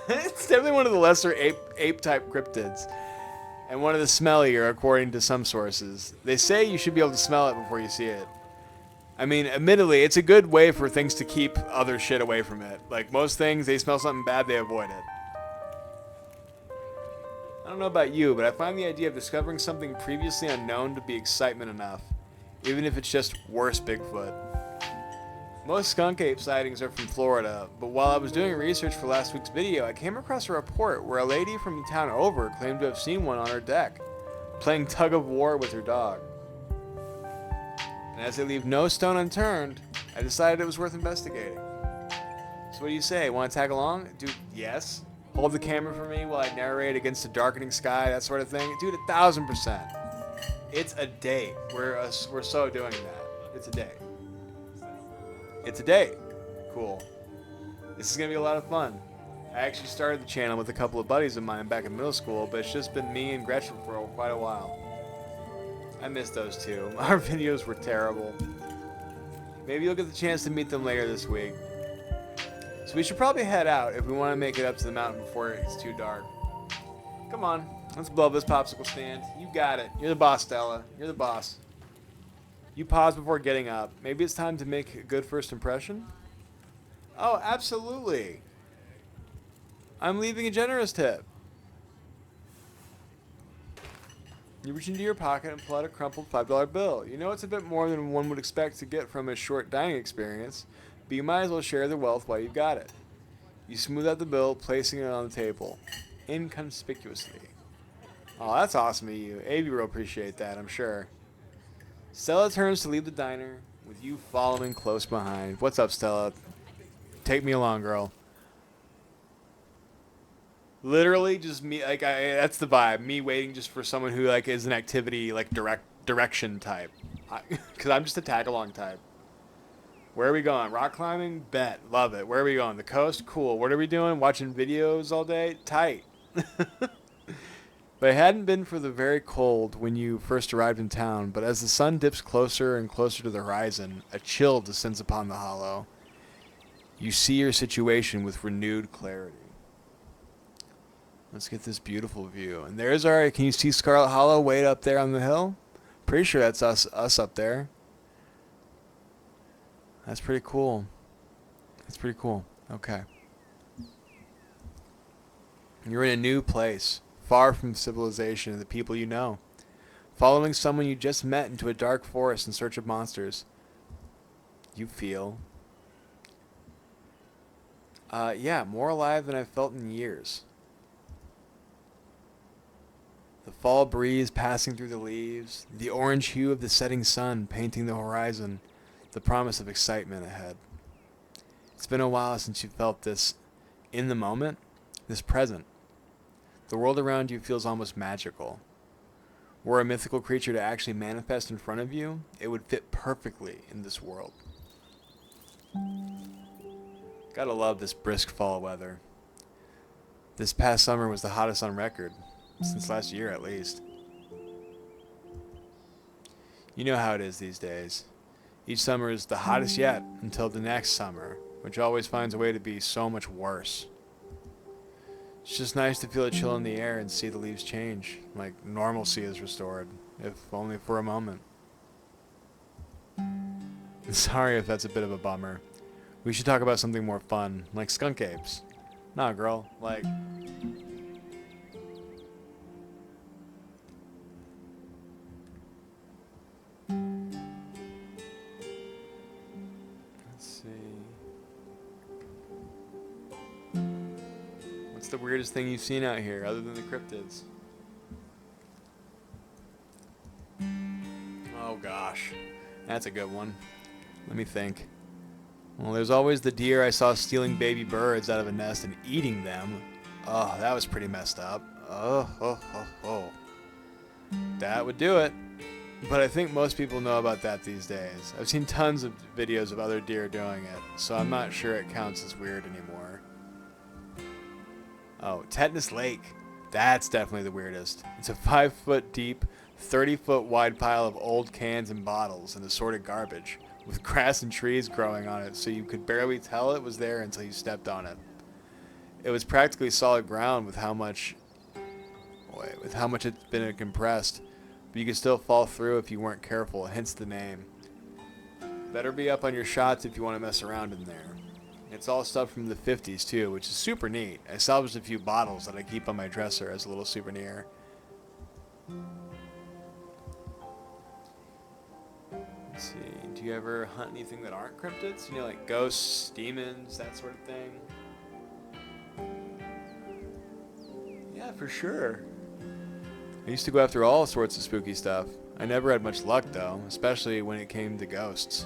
It's definitely one of the lesser ape-type cryptids. And one of the smellier, according to some sources. They say you should be able to smell it before you see it. I mean, admittedly, it's a good way for things to keep other shit away from it. Like most things, they smell something bad, they avoid it. I don't know about you, but I find the idea of discovering something previously unknown to be excitement enough. Even if it's just worse Bigfoot. Most skunk ape sightings are from Florida, but while I was doing research for last week's video, I came across a report where a lady from the town over claimed to have seen one on her deck, playing tug of war with her dog. And as they leave no stone unturned, I decided it was worth investigating. So what do you say? Want to tag along? Dude, yes. Hold the camera for me while I narrate against the darkening sky, that sort of thing. Dude, 1,000%. It's a date. We're so doing that. It's a date. It's a date. Cool. This is going to be a lot of fun. I actually started the channel with a couple of buddies of mine back in middle school, but it's just been me and Gretchen for quite a while. I miss those two. Our videos were terrible. Maybe you'll get the chance to meet them later this week. So we should probably head out if we want to make it up to the mountain before it's too dark. Come on. Let's blow up this popsicle stand. You got it. You're the boss, Stella. You're the boss. You pause before getting up. Maybe it's time to make a good first impression? Oh, absolutely. I'm leaving a generous tip. You reach into your pocket and pull out a crumpled $5 bill. You know it's a bit more than one would expect to get from a short dining experience, but you might as well share the wealth while you've got it. You smooth out the bill, placing it on the table, inconspicuously. Oh, that's awesome of you. Avi will appreciate that, I'm sure. Stella turns to leave the diner, with you following close behind. What's up, Stella? Take me along, girl. Literally, just me. Like, that's the vibe. Me waiting just for someone who like is an activity like direction type, because I'm just a tag along type. Where are we going? Rock climbing? Bet. Love it. Where are we going? The coast? Cool. What are we doing? Watching videos all day? Tight. But it hadn't been for the very cold when you first arrived in town, but as the sun dips closer and closer to the horizon, a chill descends upon the hollow. You see your situation with renewed clarity. Let's get this beautiful view. And there's our, can you see Scarlet Hollow way up there on the hill? Pretty sure that's us up there. That's pretty cool. That's pretty cool. Okay. You're in a new place, far from civilization and the people you know. Following someone you just met into a dark forest in search of monsters. You feel... yeah, more alive than I've felt in years. The fall breeze passing through the leaves, the orange hue of the setting sun painting the horizon, the promise of excitement ahead. It's been a while since you felt this in the moment, this present. The world around you feels almost magical. Were a mythical creature to actually manifest in front of you, it would fit perfectly in this world. Gotta love this brisk fall weather. This past summer was the hottest on record. Since last year, at least. You know how it is these days. Each summer is the hottest yet until the next summer, which always finds a way to be so much worse. It's just nice to feel a chill in the air and see the leaves change, like normalcy is restored, if only for a moment. Sorry if that's a bit of a bummer. We should talk about something more fun, like skunk apes. Nah, girl, like... What's the weirdest thing you've seen out here, other than the cryptids? Oh gosh, that's a good one. Let me think. Well, there's always the deer I saw stealing baby birds out of a nest and eating them. Oh, that was pretty messed up. Oh. That would do it. But I think most people know about that these days. I've seen tons of videos of other deer doing it, so I'm not sure it counts as weird anymore. Oh, Tetanus Lake. That's definitely the weirdest. It's a 5-foot deep, 30-foot wide pile of old cans and bottles and assorted garbage, with grass and trees growing on it, so you could barely tell it was there until you stepped on it. It was practically solid ground with how much it's been compressed, but you could still fall through if you weren't careful, hence the name. Better be up on your shots if you want to mess around in there. It's all stuff from the 50s too, which is super neat. I salvaged a few bottles that I keep on my dresser as a little souvenir. Let's see, do you ever hunt anything that aren't cryptids? You know, like ghosts, demons, that sort of thing? Yeah, for sure. I used to go after all sorts of spooky stuff. I never had much luck though, especially when it came to ghosts.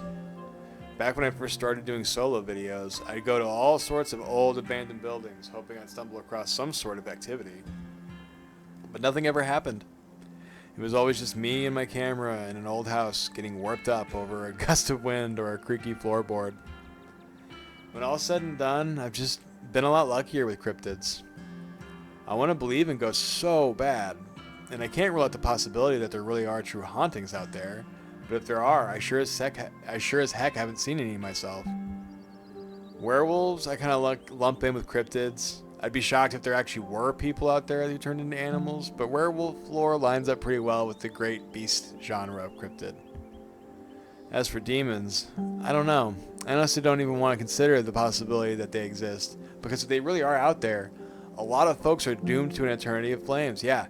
Back when I first started doing solo videos, I'd go to all sorts of old abandoned buildings, hoping I'd stumble across some sort of activity. But nothing ever happened. It was always just me and my camera in an old house getting warped up over a gust of wind or a creaky floorboard. When all's said and done, I've just been a lot luckier with cryptids. I want to believe in ghosts so bad, and I can't rule out the possibility that there really are true hauntings out there. But if there are, I sure as heck haven't seen any myself. Werewolves, I kind of lump in with cryptids. I'd be shocked if there actually were people out there who turned into animals, but werewolf lore lines up pretty well with the great beast genre of cryptid. As for demons, I don't know. I honestly don't even want to consider the possibility that they exist. Because if they really are out there, a lot of folks are doomed to an eternity of flames. Yeah.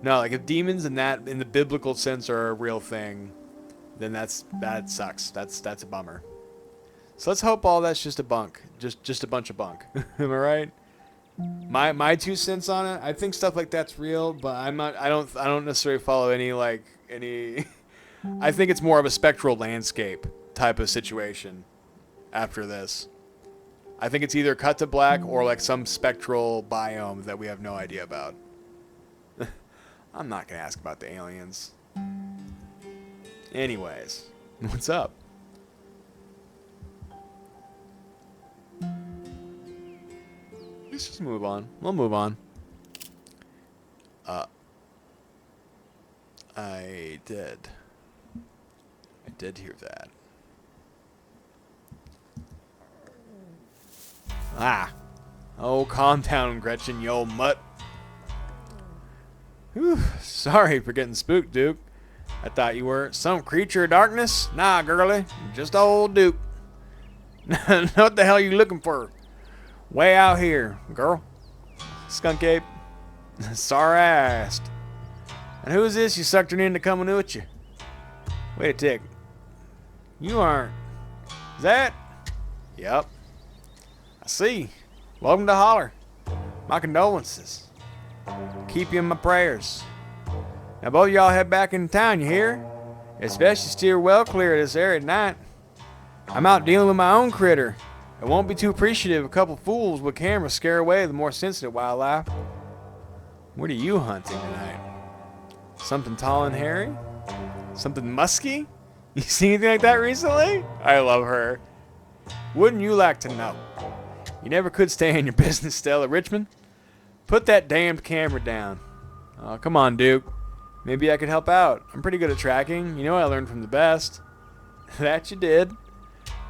No, like if demons in the biblical sense are a real thing, then that sucks. That's a bummer. So let's hope all that's just a bunk. Just a bunch of bunk. Am I right? My 2 cents on it. I think stuff like that's real, but I don't necessarily follow any. I think it's more of a spectral landscape type of situation after this. I think it's either cut to black or like some spectral biome that we have no idea about. I'm not going to ask about the aliens. Anyways, what's up? Let's just move on. We'll move on. I did hear that. Ah. Oh, calm down, Gretchen, you old mutt. Whew. Sorry for getting spooked, Duke. I thought you were some creature of darkness. Nah, girlie. Just old Duke. What the hell are you looking for? Way out here, girl. Skunk ape. Sorry I asked. And who is this you sucked her into coming with you? Wait a tick. You aren't. Is that? Yep. I see. Welcome to Holler. My condolences. Keep you in my prayers. Now both of y'all head back into town, you hear? Especially steer well clear of this area at night. I'm out dealing with my own critter. I won't be too appreciative of a couple fools with cameras scare away the more sensitive wildlife. What are you hunting tonight? Something tall and hairy? Something musky? You seen anything like that recently? I love her. Wouldn't you like to know? You never could stay in your business, Stella Richmond. Put that damned camera down. Oh, come on, Duke. Maybe I could help out. I'm pretty good at tracking. You know I learned from the best. That you did.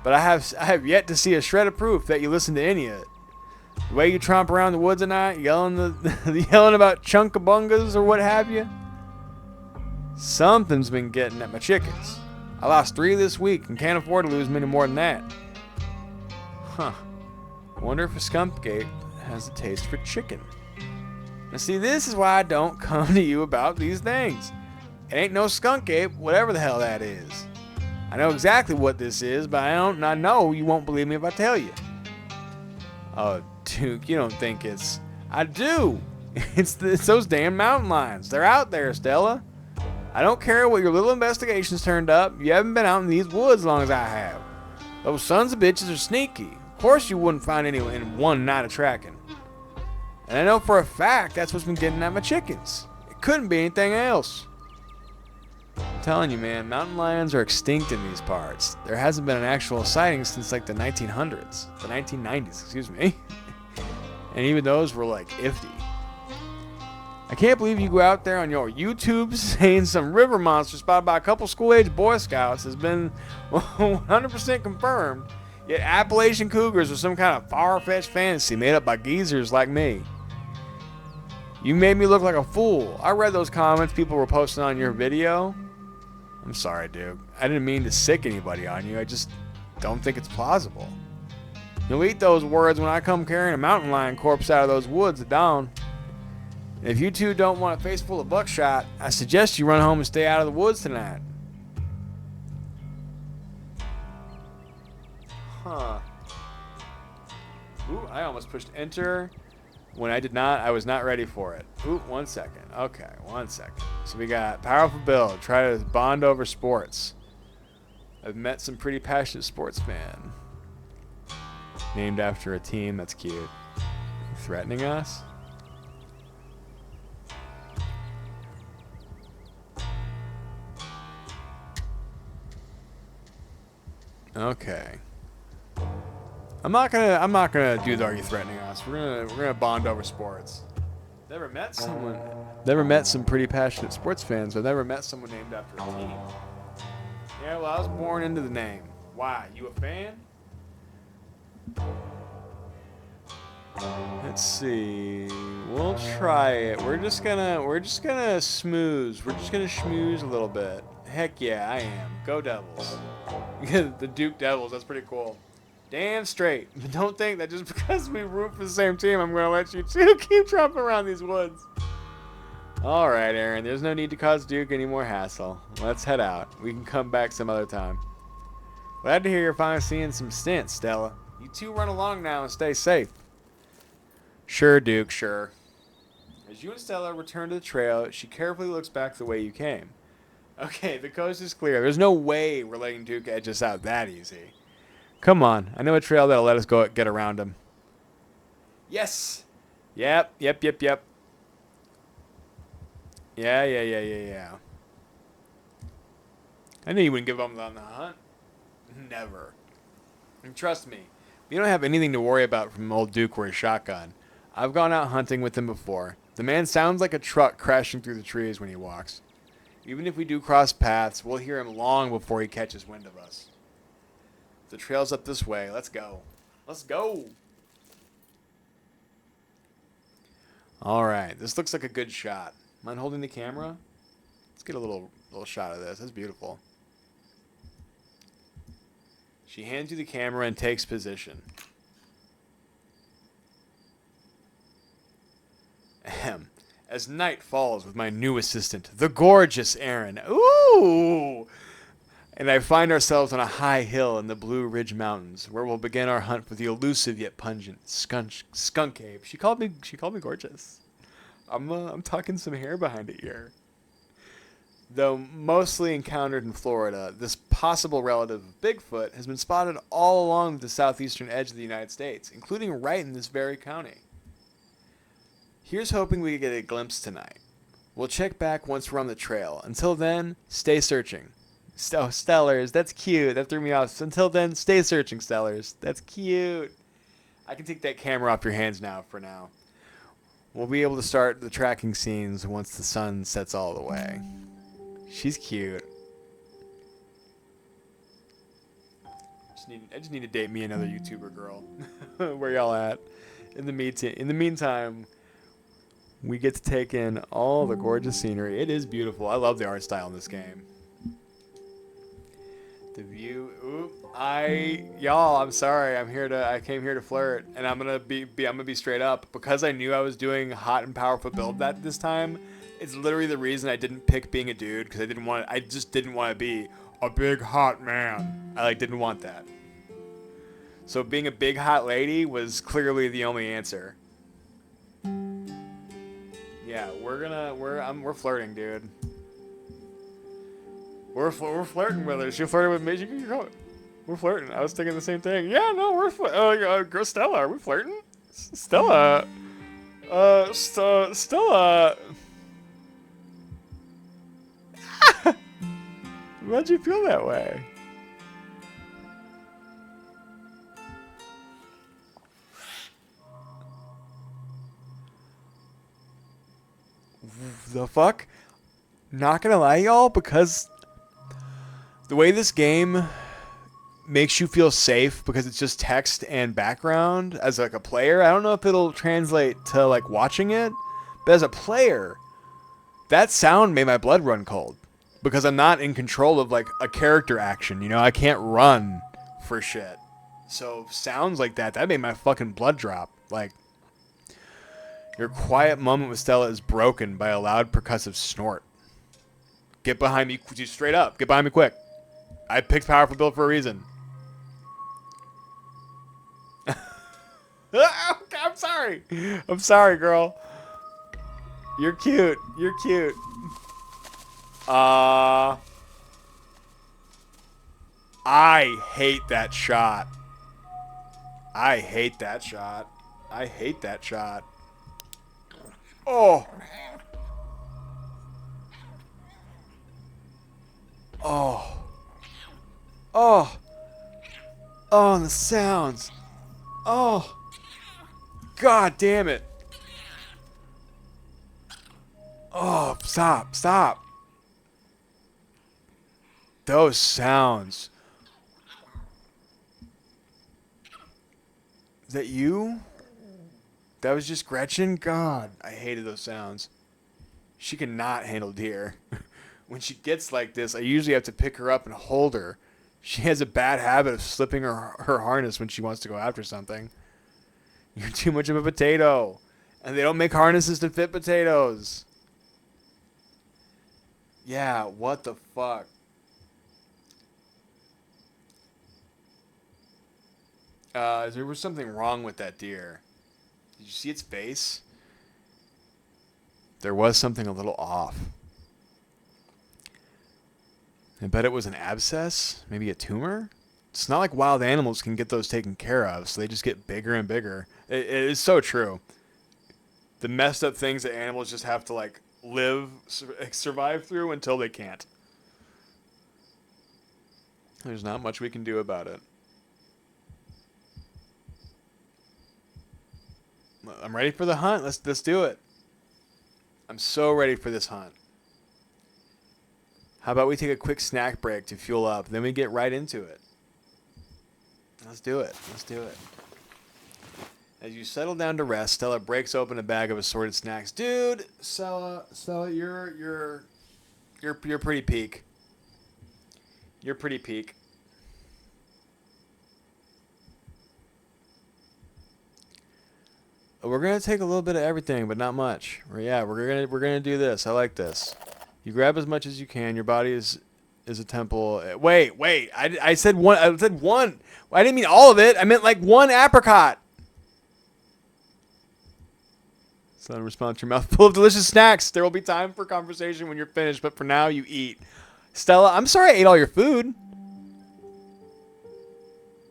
But I have yet to see a shred of proof that you listen to any of it. The way you tromp around the woods at night, yelling about chunkabungas or what have you. Something's been getting at my chickens. I lost 3 this week and can't afford to lose many more than that. Huh. I wonder if a skunk ape has a taste for chicken. Now see, this is why I don't come to you about these things. It ain't no skunk ape, whatever the hell that is. I know exactly what this is, but I know you won't believe me if I tell you. Oh, Duke, you don't think it's... I do! It's those damn mountain lions. They're out there, Stella. I don't care what your little investigations turned up. You haven't been out in these woods as long as I have. Those sons of bitches are sneaky. Of course you wouldn't find any in one night of tracking. And I know for a fact that's what's been getting at my chickens. It couldn't be anything else. I'm telling you, man, mountain lions are extinct in these parts. There hasn't been an actual sighting since like the 1900s. The 1990s, excuse me. And even those were like iffy. I can't believe you go out there on your YouTube saying some river monster spotted by a couple school-age Boy Scouts has been 100% confirmed, yet Appalachian cougars are some kind of far-fetched fantasy made up by geezers like me. You made me look like a fool. I read those comments people were posting on your video. I'm sorry, dude. I didn't mean to sick anybody on you. I just don't think it's plausible. You'll eat those words when I come carrying a mountain lion corpse out of those woods at dawn. If you two don't want a face full of buckshot, I suggest you run home and stay out of the woods tonight. Huh. Ooh, I almost pushed enter when I did not. I was not ready for it. Ooh, 1 second. Okay, 1 second. So we got powerful build. Try to bond over sports. I've met some pretty passionate sportsmen. Named after a team. That's cute. Threatening us? Okay. I'm not gonna do the "are you threatening us?" We're gonna bond over sports. Never met some pretty passionate sports fans. I've never met someone named after a team. Yeah, well, I was born into the name. Why? You a fan? Let's see. We'll try it. We're just gonna schmooze. We're just gonna schmooze a little bit Heck yeah, I am. Go Devils. The Duke Devils, that's pretty cool. Damn straight. But don't think that just because we root for the same team, I'm going to let you two keep jumping around these woods. Alright, Aaron, there's no need to cause Duke any more hassle. Let's head out. We can come back some other time. Glad to hear you're finally seeing some stints, Stella. You two run along now and stay safe. Sure, Duke, sure. As you and Stella return to the trail, she carefully looks back the way you came. Okay, the coast is clear. There's no way we're letting Duke edge us out that easy. Come on. I know a trail that'll let us go get around him. Yes! Yep. Yeah. I knew you wouldn't give up on the hunt. Never. And trust me, you don't have anything to worry about from old Duke or his shotgun. I've gone out hunting with him before. The man sounds like a truck crashing through the trees when he walks. Even if we do cross paths, we'll hear him long before he catches wind of us. The trail's up this way. Let's go. Let's go. Alright, this looks like a good shot. Mind holding the camera? Let's get a little shot of this. That's beautiful. She hands you the camera and takes position. Ahem. As night falls with my new assistant, the gorgeous Aaron. Ooh! And I find ourselves on a high hill in the Blue Ridge Mountains, where we'll begin our hunt for the elusive yet pungent skunk ape. She called me gorgeous. I'm tucking some hair behind it here. Though mostly encountered in Florida, this possible relative of Bigfoot has been spotted all along the southeastern edge of the United States, including right in this very county. Here's hoping we get a glimpse tonight. We'll check back once we're on the trail. Until then, stay searching. Stellars, that's cute. That threw me off. Until then, stay searching, Stellars. That's cute. I can take that camera off your hands now for now. We'll be able to start the tracking scenes once the sun sets all the way. She's cute. I just need to date me another YouTuber girl. Where y'all at? In the meantime, we get to take in all the gorgeous scenery. It is beautiful. I love the art style in this game. The view. Oop. Y'all, I'm sorry. I came here to flirt, and I'm gonna be straight up because I knew I was doing hot and powerful build this time. It's literally the reason I didn't pick being a dude because I just didn't want to be a big hot man. I didn't want that. So being a big hot lady was clearly the only answer. Yeah, we're flirting, dude. We're flirting with her. She flirted with me. We're flirting. I was thinking the same thing. Yeah, no, we're flirting. Stella, are we flirting? Stella. Stella. Why'd you feel that way? The fuck? Not gonna lie, y'all, because the way this game makes you feel safe because it's just text and background as a player, I don't know if it'll translate to watching it, but as a player, that sound made my blood run cold because I'm not in control of a character action. You know, I can't run for shit. So sounds like that made my fucking blood drop. Your quiet moment with Stella is broken by a loud percussive snort. Get behind me, straight up. Get behind me quick. I picked powerful build for a reason. I'm sorry. I'm sorry, girl. You're cute. You're cute. I hate that shot. I hate that shot. I hate that shot. Oh. Oh. Oh. Oh, and the sounds. Oh. God damn it. Oh, stop. Stop. Those sounds. Is that you? That was just Gretchen? God, I hated those sounds. She cannot handle deer. when she gets like this, I usually have to pick her up and hold her. She has a bad habit of slipping her harness when she wants to go after something. You're too much of a potato. And they don't make harnesses to fit potatoes. Yeah, what the fuck? There was something wrong with that deer. Did you see its face? There was something a little off. I bet it was an abscess, maybe a tumor. It's not like wild animals can get those taken care of, so they just get bigger and bigger. It is so true. The messed up things that animals just have to like survive through until they can't. There's not much we can do about it. I'm ready for the hunt. Let's do it. I'm so ready for this hunt. How about we take a quick snack break to fuel up, then we get right into it. Let's do it. Let's do it. As you settle down to rest, Stella breaks open a bag of assorted snacks. Dude, Stella, you're pretty peak. You're pretty peak. We're gonna take a little bit of everything, but not much. We're gonna do this. I like this. You grab as much as you can. Your body is a temple. Wait. I said one. I said one. I didn't mean all of it. I meant like one apricot. Son, respond to your mouth full of delicious snacks. There will be time for conversation when you're finished, but for now, you eat. Stella, I'm sorry I ate all your food.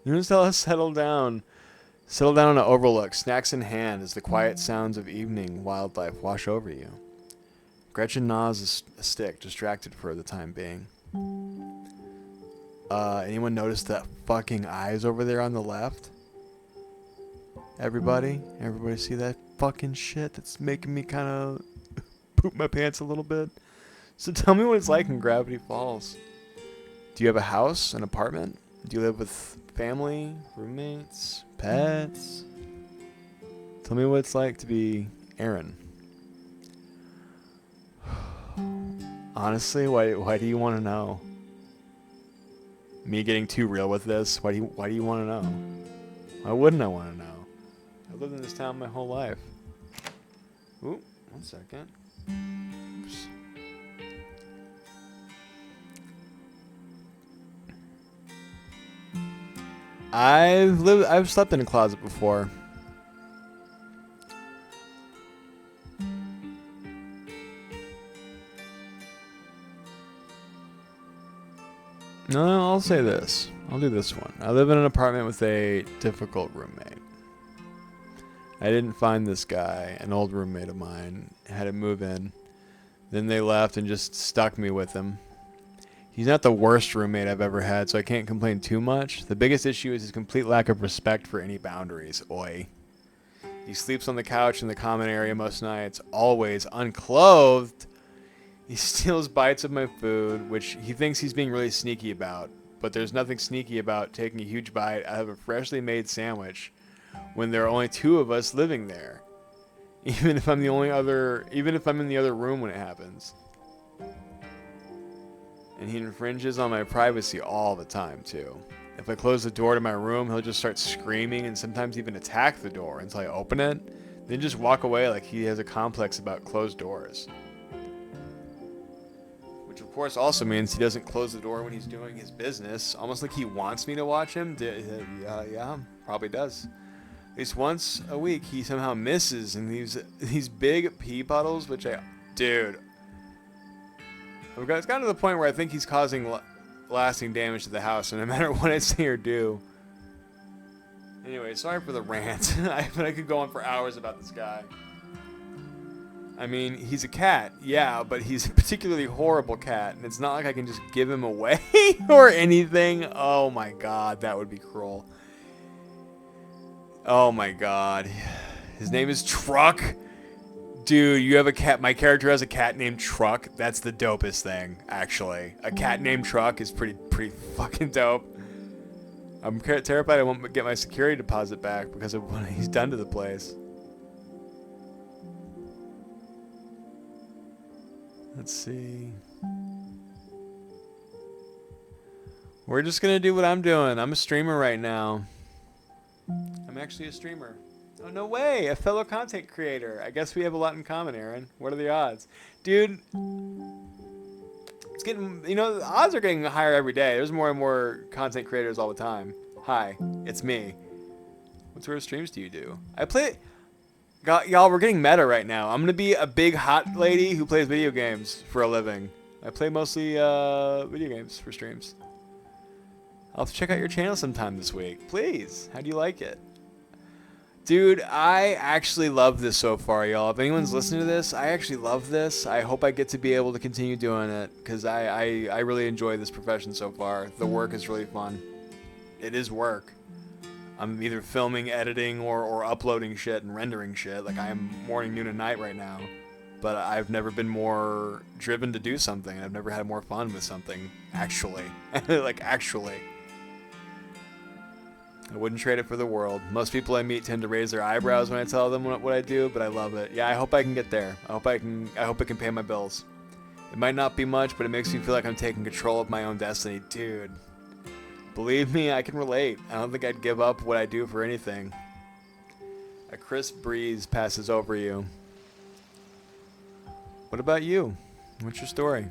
You know, Stella, settle down. Settle down on an overlook, snacks in hand, as the quiet sounds of evening wildlife wash over you. Gretchen gnaws a stick, distracted for the time being. Anyone notice that fucking eyes over there on the left? Everybody see that fucking shit that's making me kind of poop my pants a little bit? So tell me what it's like in Gravity Falls. Do you have a house, an apartment? Do you live with family, roommates, pets? Tell me what it's like to be Aaron. Honestly, why do you want to know? Me getting too real with this? Why do you want to know? Why wouldn't I want to know? I've lived in this town my whole life. Ooh, 1 second. Oops. I've slept in a closet before. No, I'll say this. I'll do this one. I live in an apartment with a difficult roommate. I didn't find this guy, an old roommate of mine, had to move in. Then they left and just stuck me with him. He's not the worst roommate I've ever had, so I can't complain too much. The biggest issue is his complete lack of respect for any boundaries. Oi. He sleeps on the couch in the common area most nights, always unclothed. He steals bites of my food, which he thinks he's being really sneaky about. But there's nothing sneaky about taking a huge bite out of a freshly made sandwich when there are only 2 of us living there. Even if I'm in the other room when it happens. And he infringes on my privacy all the time, too. If I close the door to my room, he'll just start screaming and sometimes even attack the door until I open it, then just walk away like he has a complex about closed doors. Which, of course, also means he doesn't close the door when he's doing his business, almost like he wants me to watch him. Yeah, probably does. At least once a week, he somehow misses and leaves these big pee puddles, which Dude. It's gotten to the point where I think he's causing lasting damage to the house, and no matter what I say or do. Anyway, sorry for the rant, but I could go on for hours about this guy. I mean, he's a cat, yeah, but he's a particularly horrible cat, and it's not like I can just give him away or anything. Oh my god, that would be cruel. Oh my god. His name is Truck. Dude, you have a cat. My character has a cat named Truck. That's the dopest thing, actually. A cat named Truck is pretty fucking dope. I'm terrified I won't get my security deposit back because of what he's done to the place. Let's see. We're just gonna do what I'm doing. I'm a streamer right now. I'm actually a streamer. Oh, no way! A fellow content creator. I guess we have a lot in common, Aaron. What are the odds? Dude, it's getting, the odds are getting higher every day. There's more and more content creators all the time. Hi, it's me. What sort of streams do you do? I play... God, y'all, we're getting meta right now. I'm gonna be a big hot lady who plays video games for a living. I play mostly video games for streams. I'll have to check out your channel sometime this week. Please. How do you like it? Dude, I actually love this so far, y'all. If anyone's listening to this, I actually love this. I hope I get to be able to continue doing it because I really enjoy this profession so far. The work is really fun. It is work. I'm either filming, editing, or uploading shit and rendering shit. Like, I am morning, noon, and night right now. But I've never been more driven to do something. I've never had more fun with something, actually. Like, actually. I wouldn't trade it for the world. Most people I meet tend to raise their eyebrows when I tell them what I do, but I love it. Yeah, I hope I can get there. I hope it can pay my bills. It might not be much, but it makes me feel like I'm taking control of my own destiny. Dude, believe me, I can relate. I don't think I'd give up what I do for anything. A crisp breeze passes over you. What about you? What's your story?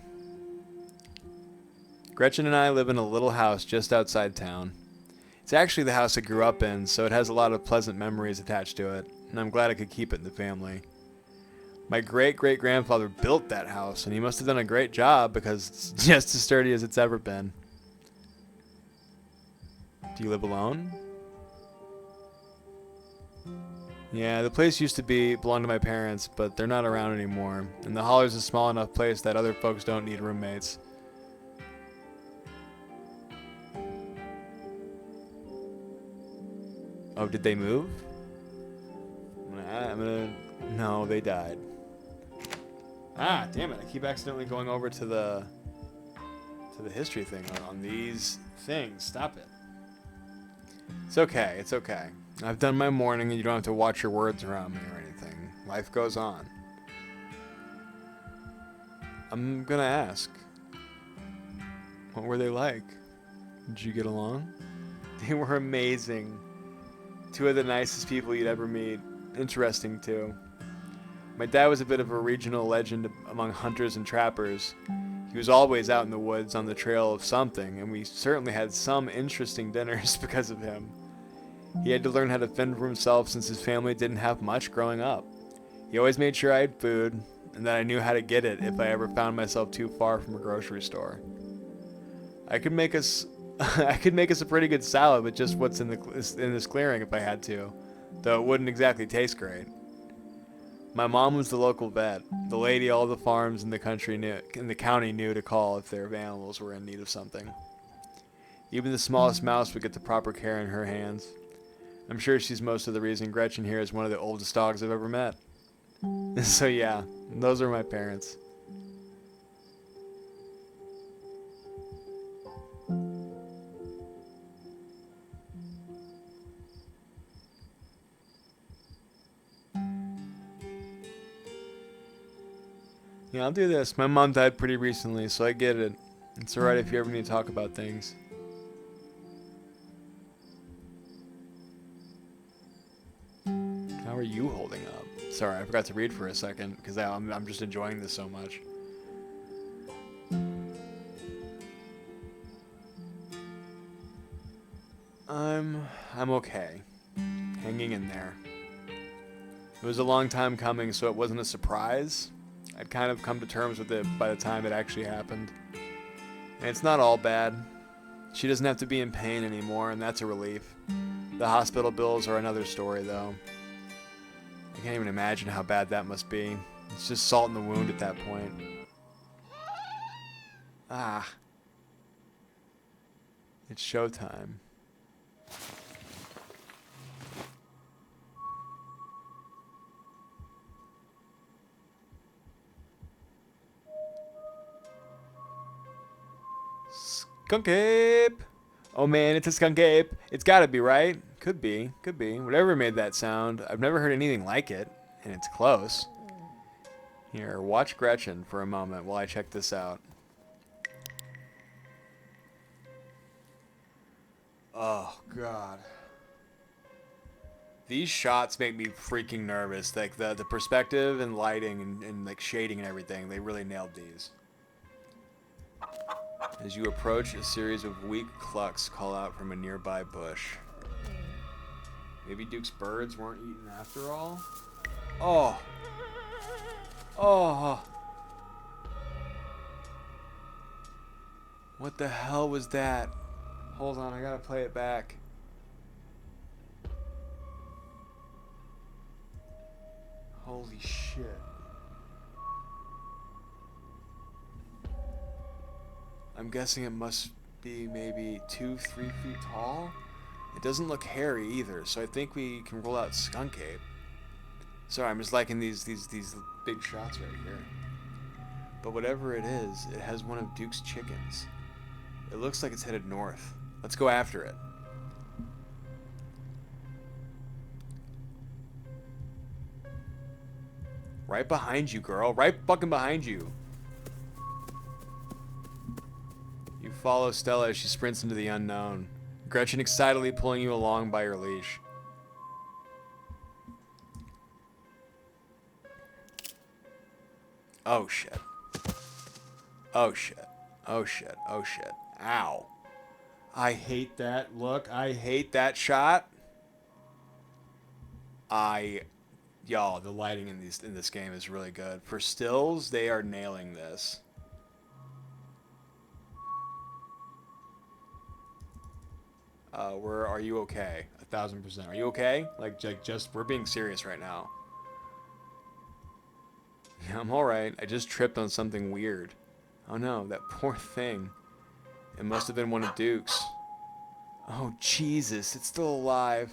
Gretchen and I live in a little house just outside town. It's actually the house I grew up in, so it has a lot of pleasant memories attached to it, and I'm glad I could keep it in the family. My great-great-grandfather built that house, and he must have done a great job because it's just as sturdy as it's ever been. Do you live alone? Yeah, the place used to belong to my parents, but they're not around anymore, and the Holler's a small enough place that other folks don't need roommates. Oh, did they move? No, they died. Ah, damn it! I keep accidentally going over to the history thing on these things. Stop it. It's okay. It's okay. I've done my morning, and you don't have to watch your words around me or anything. Life goes on. I'm gonna ask. What were they like? Did you get along? They were amazing. Two of the nicest people you'd ever meet. Interesting, too. My dad was a bit of a regional legend among hunters and trappers. He was always out in the woods on the trail of something, and we certainly had some interesting dinners because of him. He had to learn how to fend for himself since his family didn't have much growing up. He always made sure I had food, and that I knew how to get it if I ever found myself too far from a grocery store. I could make us a pretty good salad with just what's in this clearing if I had to, though it wouldn't exactly taste great. My mom was the local vet, the lady all the farms in the county knew to call if their animals were in need of something. Even the smallest mouse would get the proper care in her hands. I'm sure she's most of the reason Gretchen here is one of the oldest dogs I've ever met. So yeah, those are my parents. Yeah, I'll do this. My mom died pretty recently, so I get it. It's alright if you ever need to talk about things. How are you holding up? Sorry, I forgot to read for a second, because I'm just enjoying this so much. I'm okay. Hanging in there. It was a long time coming, so it wasn't a surprise. I'd kind of come to terms with it by the time it actually happened. And it's not all bad. She doesn't have to be in pain anymore, and that's a relief. The hospital bills are another story, though. I can't even imagine how bad that must be. It's just salt in the wound at that point. Ah. It's showtime. Skunk ape! Oh man, it's a skunk ape. It's gotta be, right? Could be. Could be. Whatever made that sound. I've never heard anything like it. And it's close. Here, watch Gretchen for a moment while I check this out. Oh, God. These shots make me freaking nervous. Like, the perspective and lighting and, like, shading and everything, they really nailed these. As you approach, a series of weak clucks call out from a nearby bush. Maybe Duke's birds weren't eaten after all? Oh. Oh. What the hell was that? Hold on, I gotta play it back. Holy shit. I'm guessing it must be maybe 2-3 feet tall. It doesn't look hairy either, so I think we can roll out Skunk Ape. Sorry, I'm just liking these big shots right here. But whatever it is, it has one of Duke's chickens. It looks like it's headed north. Let's go after it. Right behind you, girl. Right fucking behind you. You follow Stella as she sprints into the unknown. Gretchen excitedly pulling you along by your leash. Oh shit. Oh shit. Oh shit. Oh shit. Ow. I hate that look. I hate that shot. Y'all, the lighting in this game is really good. For stills, they are nailing this. Are you okay? 1000%. Are you okay? Like just, we're being serious right now. Yeah, I'm alright. I just tripped on something weird. Oh no, that poor thing. It must have been one of Duke's. Oh Jesus, it's still alive.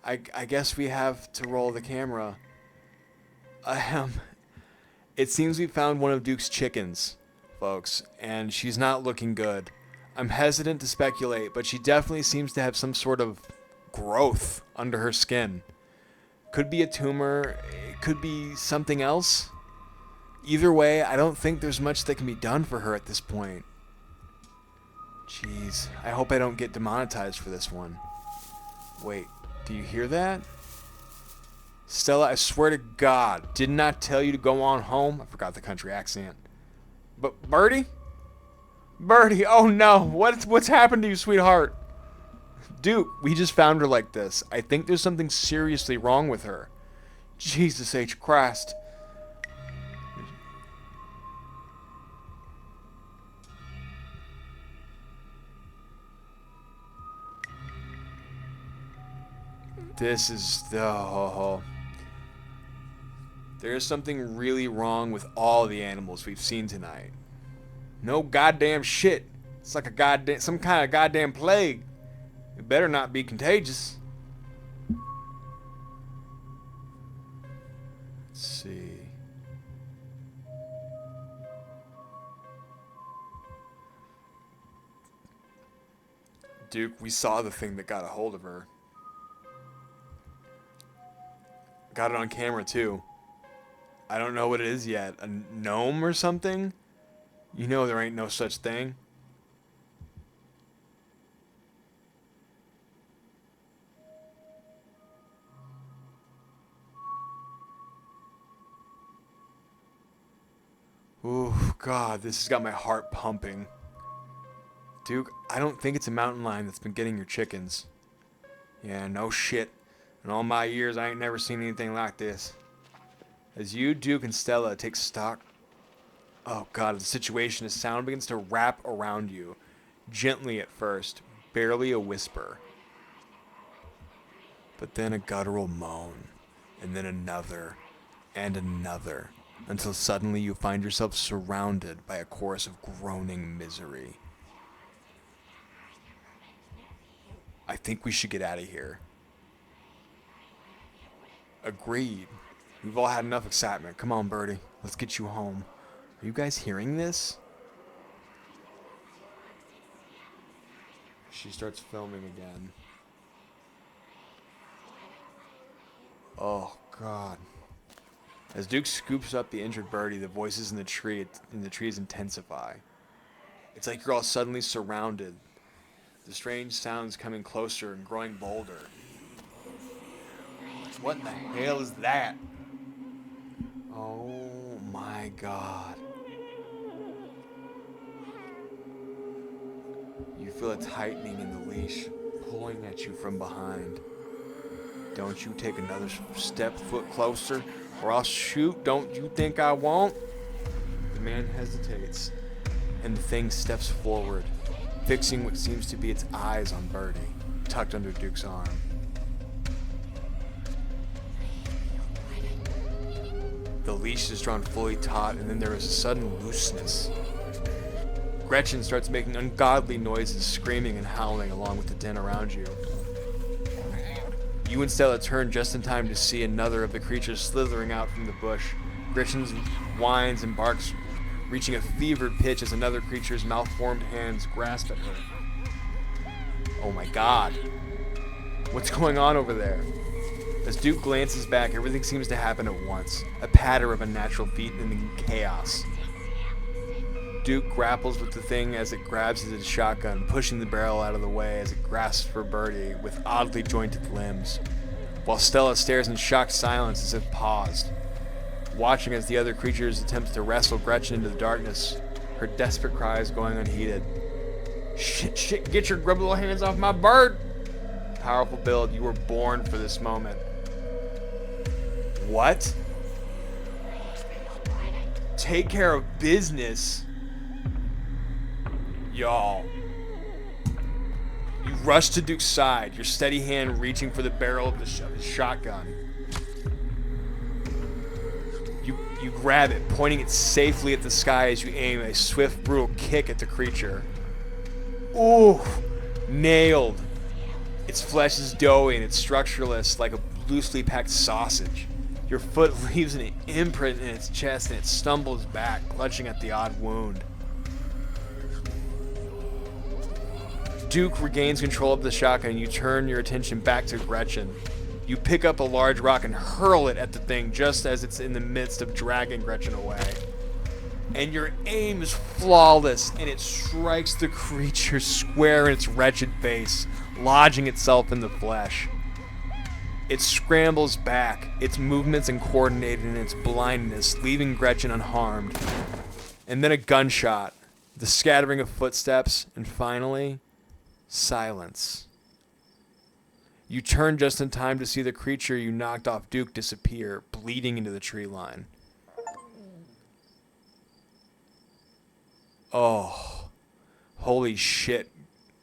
I guess we have to roll the camera. It seems we found one of Duke's chickens, folks, and she's not looking good. I'm hesitant to speculate, but she definitely seems to have some sort of growth under her skin. Could be a tumor, it could be something else. Either way, I don't think there's much that can be done for her at this point. Jeez, I hope I don't get demonetized for this one. Wait, do you hear that? Stella, I swear to God, did not tell you to go on home. I forgot the country accent. But Birdie? Birdie, oh no, what's happened to you, sweetheart? Duke, we just found her like this. I think there's something seriously wrong with her. Jesus H. Christ. This is the... There's something really wrong with all the animals we've seen tonight. No goddamn shit. It's like some kind of goddamn plague. It better not be contagious. Let's see. Duke, we saw the thing that got a hold of her. Got it on camera too. I don't know what it is yet. A gnome or something? You know there ain't no such thing. Ooh, God, this has got my heart pumping. Duke, I don't think it's a mountain lion that's been getting your chickens. Yeah, no shit. In all my years, I ain't never seen anything like this. As you, Duke, and Stella take stock... Oh God, of the situation, a sound begins to wrap around you. Gently at first, barely a whisper. But then a guttural moan, and then another, and another, until suddenly you find yourself surrounded by a chorus of groaning misery. I think we should get out of here. Agreed. We've all had enough excitement. Come on, Birdie. Let's get you home. Are you guys hearing this? She starts filming again. Oh, God. As Duke scoops up the injured Birdie, the voices in the trees intensify. It's like you're all suddenly surrounded. The strange sounds coming closer and growing bolder. What in the hell is that? Oh my god. You feel a tightening in the leash, pulling at you from behind. Don't you take another foot closer, or I'll shoot. Don't you think I won't? The man hesitates, and the thing steps forward, fixing what seems to be its eyes on Birdie, tucked under Duke's arm. The leash is drawn fully taut, and then there is a sudden looseness. Gretchen starts making ungodly noises, screaming and howling along with the den around you. You and Stella turn just in time to see another of the creatures slithering out from the bush. Gretchen whines and barks, reaching a fevered pitch as another creature's malformed hands grasp at her. Oh my god. What's going on over there? As Duke glances back, everything seems to happen at once. A patter of unnatural feet and then chaos. Duke grapples with the thing as it grabs his shotgun, pushing the barrel out of the way as it grasps for Birdie with oddly jointed limbs, while Stella stares in shocked silence as if paused, watching as the other creatures attempt to wrestle Gretchen into the darkness, her desperate cries going unheeded. Shit, shit, get your grubby little hands off my bird! Powerful build, you were born for this moment. What? Take care of business? Y'all. You rush to Duke's side, your steady hand reaching for the barrel of his shotgun. You grab it, pointing it safely at the sky as you aim a swift, brutal kick at the creature. Ooh, nailed. Its flesh is doughy and it's structureless like a loosely packed sausage. Your foot leaves an imprint in its chest and it stumbles back, clutching at the odd wound. Duke regains control of the shotgun and you turn your attention back to Gretchen. You pick up a large rock and hurl it at the thing just as it's in the midst of dragging Gretchen away. And your aim is flawless and it strikes the creature square in its wretched face, lodging itself in the flesh. It scrambles back, its movements uncoordinated in its blindness, leaving Gretchen unharmed. And then a gunshot, the scattering of footsteps, and finally, silence. You turn just in time to see the creature you knocked off Duke disappear, bleeding into the tree line. Oh, holy shit,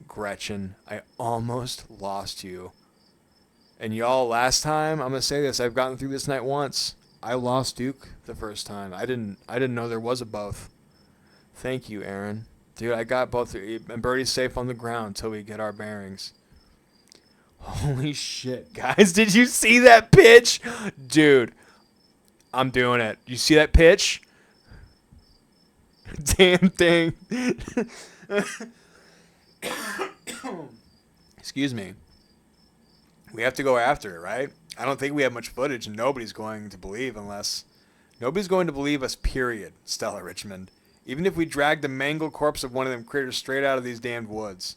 Gretchen. I almost lost you. And y'all, last time, I'm gonna say this, I've gotten through this night once. I lost Duke the first time. I didn't know there was a both. Thank you, Aaron. Dude, I got both. And Birdie's safe on the ground till we get our bearings. Holy shit, guys. Did you see that pitch? Dude, I'm doing it. You see that pitch? Damn thing. Excuse me. We have to go after it, right? I don't think we have much footage and nobody's going to believe Nobody's going to believe us, period, Stella Richmond. Even if we drag the mangled corpse of one of them critters straight out of these damned woods.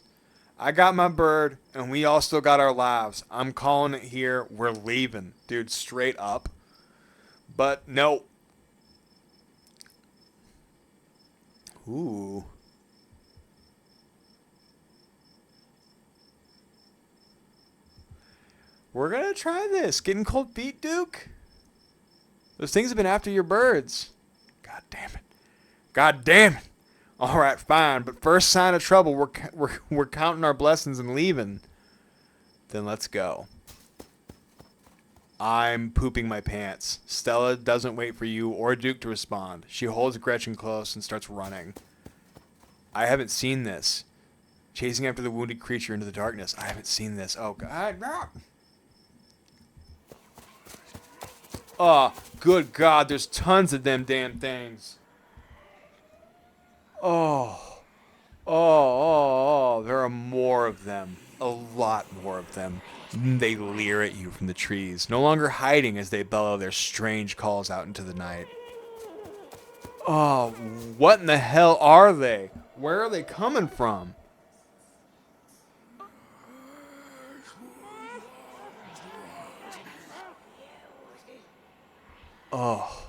I got my bird, and we all still got our lives. I'm calling it here. We're leaving. Dude, straight up. But, no. Ooh. We're going to try this. Getting cold feet, Duke? Those things have been after your birds. God damn it. God damn it. All right, fine. But first sign of trouble, we're counting our blessings and leaving. Then let's go. I'm pooping my pants. Stella doesn't wait for you or Duke to respond. She holds Gretchen close and starts running. I haven't seen this. Chasing after the wounded creature into the darkness. I haven't seen this. Oh, God. Oh, good God. There's tons of them damn things. Oh, there are more of them. A lot more of them. They leer at you from the trees, no longer hiding as they bellow their strange calls out into the night. Oh, what in the hell are they? Where are they coming from? Oh.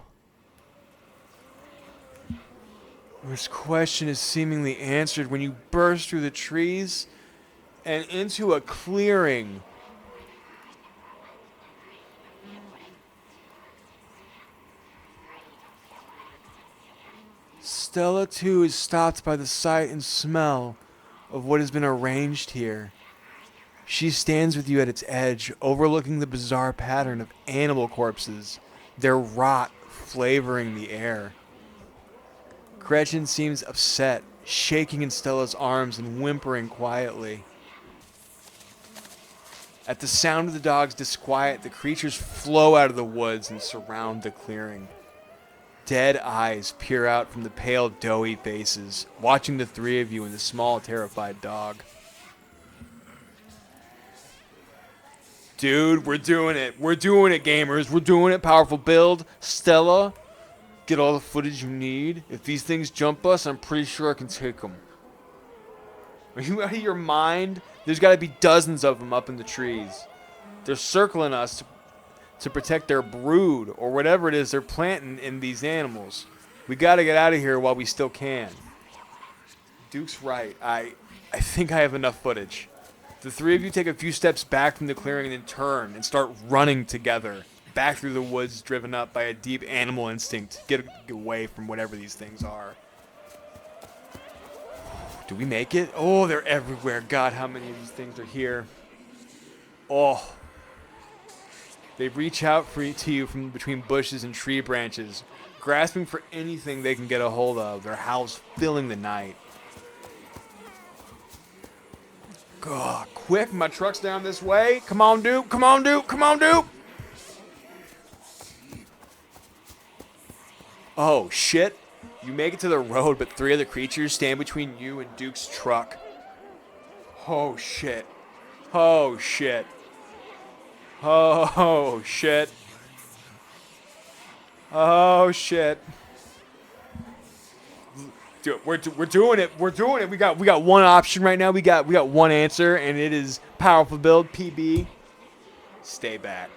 This question is seemingly answered when you burst through the trees and into a clearing. Stella, too, is stopped by the sight and smell of what has been arranged here. She stands with you at its edge, overlooking the bizarre pattern of animal corpses, their rot flavoring the air. Gretchen seems upset, shaking in Stella's arms and whimpering quietly. At the sound of the dog's disquiet, the creatures flow out of the woods and surround the clearing. Dead eyes peer out from the pale, doughy faces, watching the three of you and the small, terrified dog. Dude, we're doing it. We're doing it, gamers. We're doing it. Powerful build. Stella, get all the footage you need. If these things jump us, I'm pretty sure I can take them. Are you out of your mind? There's got to be dozens of them up in the trees. They're circling us to protect their brood or whatever it is they're planting in these animals. We got to get out of here while we still can. Duke's right. I think I have enough footage. The three of you take a few steps back from the clearing and then turn and start running together, back through the woods, driven up by a deep animal instinct to get away from whatever these things are. Do we make it? Oh, they're everywhere. God, how many of these things are here? Oh. They reach out to you from between bushes and tree branches, grasping for anything they can get a hold of, their howls filling the night. God, quick, my truck's down this way. Come on, Duke. Come on, Duke. Come on, Duke. Oh, shit. You make it to the road, but three other creatures stand between you and Duke's truck. Oh, shit. Oh, shit. Oh, shit. Oh, shit. Dude, we're doing it. We're doing it. We got one option right now. We got one answer, and it is powerful build PB. Stay back.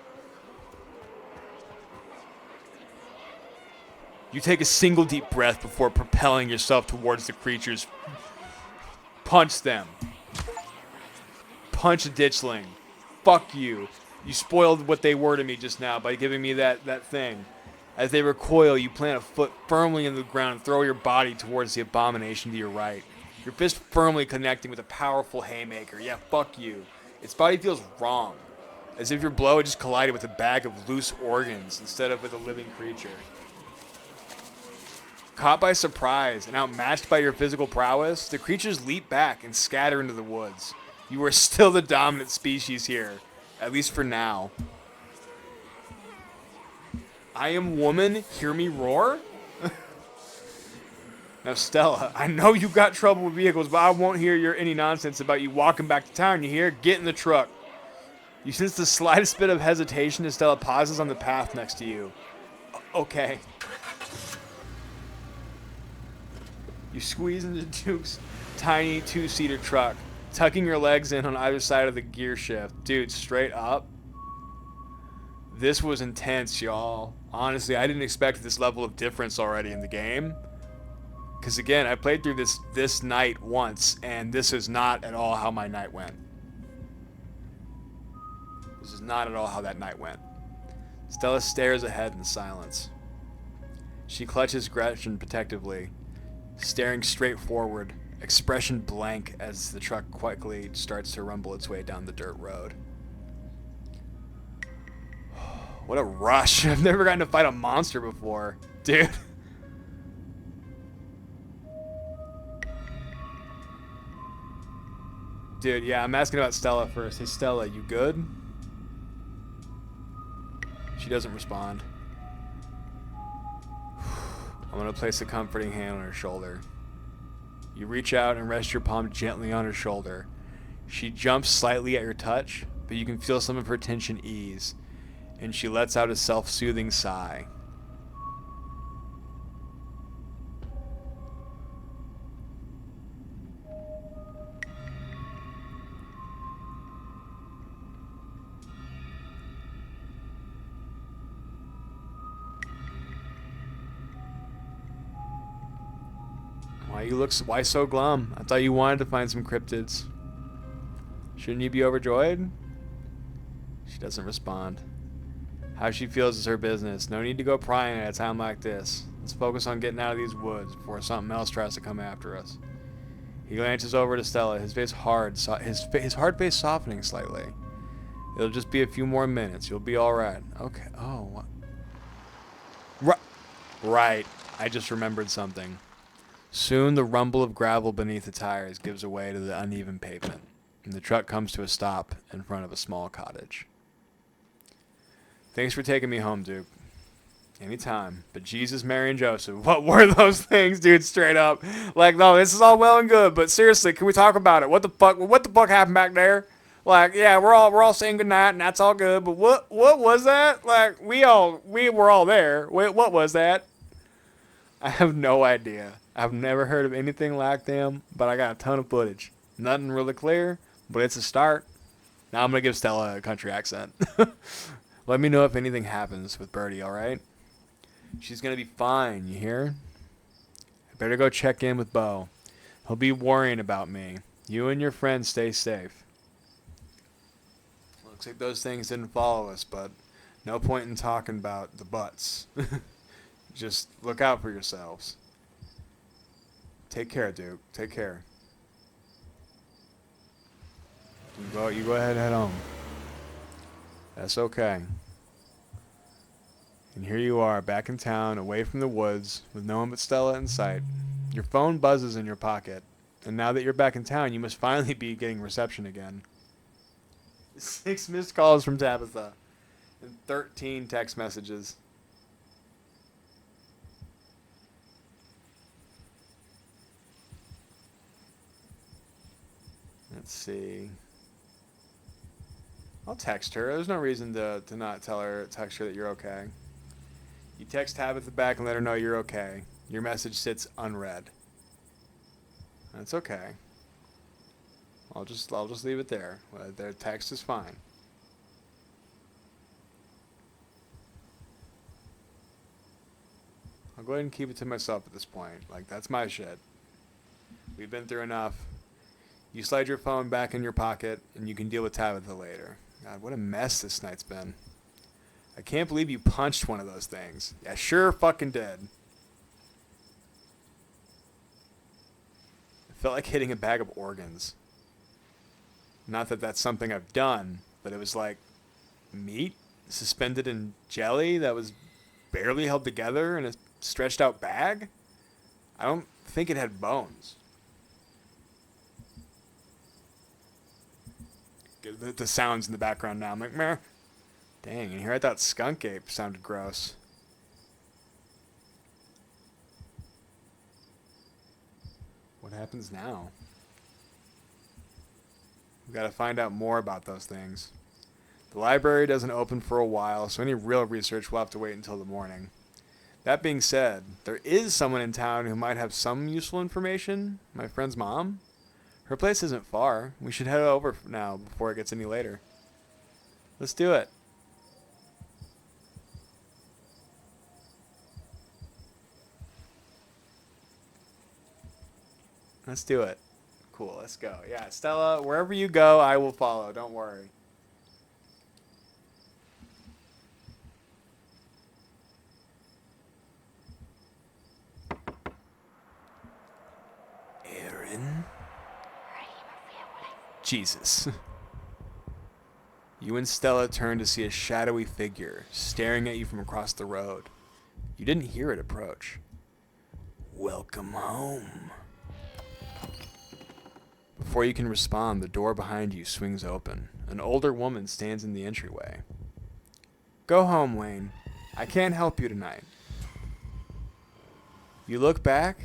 You take a single deep breath before propelling yourself towards the creatures. Punch them. Punch a ditchling. Fuck you. You spoiled what they were to me just now by giving me that thing. As they recoil, you plant a foot firmly in the ground and throw your body towards the abomination to your right. Your fist firmly connecting with a powerful haymaker. Yeah, fuck you. Its body feels wrong. As if your blow had just collided with a bag of loose organs instead of with a living creature. Caught by surprise and outmatched by your physical prowess, the creatures leap back and scatter into the woods. You are still the dominant species here, at least for now. I am woman, hear me roar? Now, Stella, I know you've got trouble with vehicles, but I won't hear any nonsense about you walking back to town, you hear? Get in the truck. You sense the slightest bit of hesitation as Stella pauses on the path next to you. Okay. You squeeze into Duke's tiny two-seater truck, tucking your legs in on either side of the gear shift. Dude, straight up. This was intense, y'all. Honestly, I didn't expect this level of difference already in the game. Because again, I played through this night once, and this is not at all how my night went. This is not at all how that night went. Stella stares ahead in silence. She clutches Gretchen protectively, staring straight forward, expression blank as the truck quickly starts to rumble its way down the dirt road. What a rush. I've never gotten to fight a monster before. Dude. Dude, yeah, I'm asking about Stella first. Hey, Stella, you good? She doesn't respond. I'm gonna place a comforting hand on her shoulder. You reach out and rest your palm gently on her shoulder. She jumps slightly at your touch, but you can feel some of her tension ease, and she lets out a self-soothing sigh. Why so glum? I thought you wanted to find some cryptids. Shouldn't you be overjoyed? She doesn't respond. How she feels is her business. No need to go prying at a time like this. Let's focus on getting out of these woods before something else tries to come after us. He glances over to Stella, his face hard, his hard face softening slightly. It'll just be a few more minutes. You'll be all right. Okay. Oh. What? Right. I just remembered something. Soon the rumble of gravel beneath the tires gives way to the uneven pavement, and the truck comes to a stop in front of a small cottage. Thanks for taking me home, Duke. Anytime. But Jesus, Mary, and Joseph, what were those things, dude? Straight up. Like, no, this is all well and good, but seriously, can we talk about it? What the fuck happened back there? Like, yeah, we're all saying goodnight, and that's all good, but what was that? Like, we were all there. Wait, what was that? I have no idea. I've never heard of anything like them, but I got a ton of footage. Nothing really clear, but it's a start. Now I'm going to give Stella a country accent. Let me know if anything happens with Birdie, alright? She's going to be fine, you hear? I better go check in with Bo. He'll be worrying about me. You and your friends stay safe. Looks like those things didn't follow us, but no point in talking about the butts. Just look out for yourselves. Take care, Duke. Take care. You go ahead and head home. That's okay. And here you are, back in town, away from the woods, with no one but Stella in sight. Your phone buzzes in your pocket, and now that you're back in town, you must finally be getting reception again. 6 missed calls from Tabitha, and 13 text messages. Let's see. I'll text her. There's no reason to not text her that you're okay. You text Tabitha back and let her know you're okay. Your message sits unread. That's okay. I'll just leave it there. Their text is fine. I'll go ahead and keep it to myself at this point. Like, that's my shit. We've been through enough. You slide your phone back in your pocket, and you can deal with Tabitha later. God, what a mess this night's been. I can't believe you punched one of those things. Yeah, sure fucking did. It felt like hitting a bag of organs. Not that that's something I've done, but it was like meat suspended in jelly that was barely held together in a stretched out bag. I don't think it had bones. The sounds in the background now. I'm like, meh. Dang, and here I thought skunk ape sounded gross. What happens now? We've got to find out more about those things. The library doesn't open for a while, so any real research will have to wait until the morning. That being said, there is someone in town who might have some useful information. My friend's mom. Her place isn't far. We should head over now before it gets any later. Let's do it. Let's do it. Cool, let's go. Yeah, Stella, wherever you go, I will follow. Don't worry. Aaron? Jesus. You and Stella turn to see a shadowy figure staring at you from across the road. You didn't hear it approach. Welcome home. Before you can respond, the door behind you swings open. An older woman stands in the entryway. Go home, Wayne. I can't help you tonight. You look back,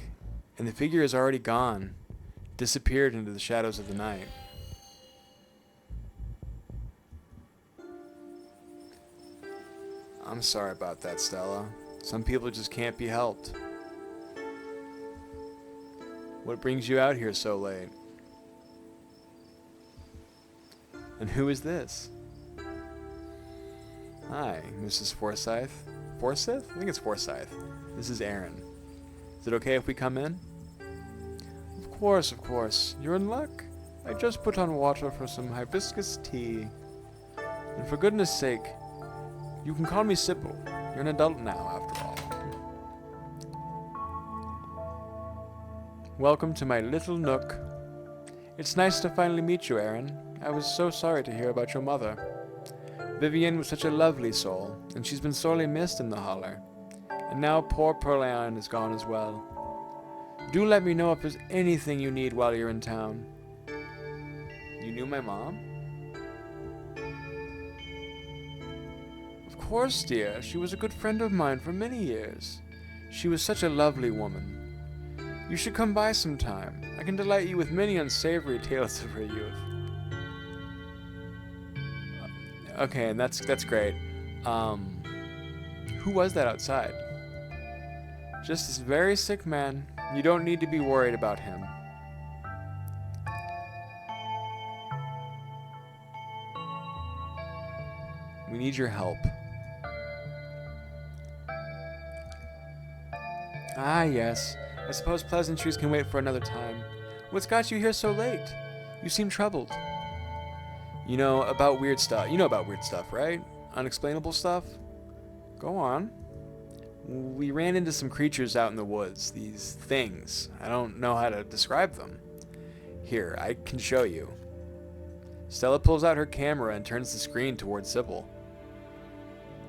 and the figure is already gone, disappeared into the shadows of the night. I'm sorry about that, Stella. Some people just can't be helped. What brings you out here so late? And who is this? Hi, Mrs. Forsyth. Forsyth? I think it's Forsyth. This is Aaron. Is it okay if we come in? course, of course. You're in luck. I just put on water for some hibiscus tea. And for goodness sake, you can call me Sybil. You're an adult now, after all. Welcome to my little nook. It's nice to finally meet you, Aaron. I was so sorry to hear about your mother. Vivian was such a lovely soul, and she's been sorely missed in the holler. And now poor Pearlion is gone as well. Do let me know if there's anything you need while you're in town. You knew my mom? Of course, dear. She was a good friend of mine for many years. She was such a lovely woman. You should come by sometime. I can delight you with many unsavory tales of her youth. Okay, and that's great. Who was that outside? Just this very sick man. You don't need to be worried about him. We need your help. Ah, yes. I suppose pleasantries can wait for another time. What's got you here so late? You seem troubled. You know about weird stuff. You know about weird stuff, right? Unexplainable stuff? Go on. We ran into some creatures out in the woods. These things. I don't know how to describe them. Here, I can show you. Stella pulls out her camera and turns the screen towards Sybil.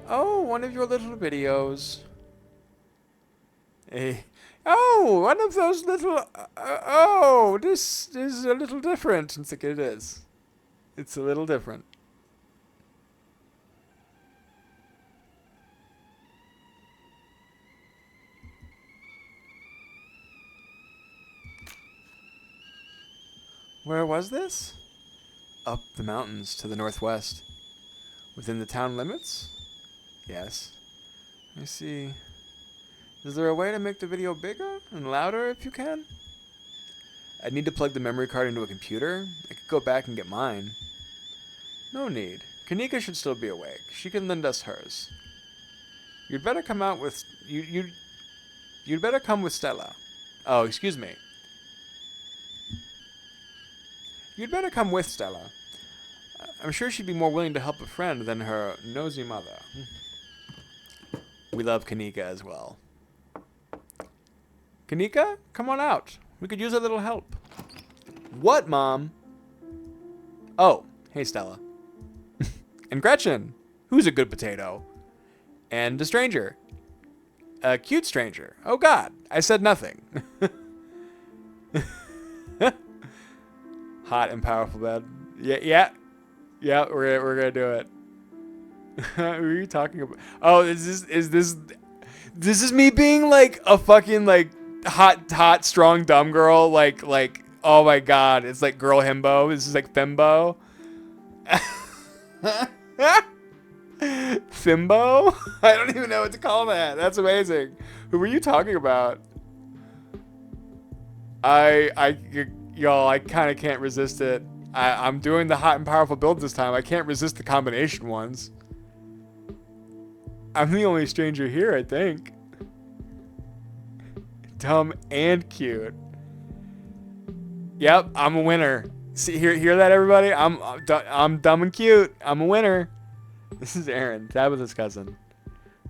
Oh, one of your little videos. Hey. Oh, one of those little... oh, this is a little different. It's like it is. It's a little different. Where was this? Up the mountains to the northwest. Within the town limits? Yes. I see. Is there a way to make the video bigger and louder if you can? I'd need to plug the memory card into a computer. I could go back and get mine. No need. Kanika should still be awake. She can lend us hers. You'd better come out with... You'd better come with Stella. Oh, excuse me. You'd better come with Stella. I'm sure she'd be more willing to help a friend than her nosy mother. We love Kanika as well. Kanika, come on out. We could use a little help. What, Mom? Oh, hey, Stella. And Gretchen, who's a good potato. And a stranger. A cute stranger. Oh, God, I said nothing. Hot and powerful bed. Yeah, we're gonna do it. What are you talking about? Oh, is this me being like a fucking like hot, strong, dumb girl? Like, oh my God, it's like girl himbo. This is like fembo. Fimbo? I don't even know what to call that. That's amazing. Who were you talking about? Y'all, I kind of can't resist it. I'm doing the hot and powerful build this time. I can't resist the combination ones. I'm the only stranger here, I think. Dumb and cute. Yep, I'm a winner. See, hear that, everybody? I'm dumb and cute. I'm a winner. This is Aaron, Tabitha's cousin.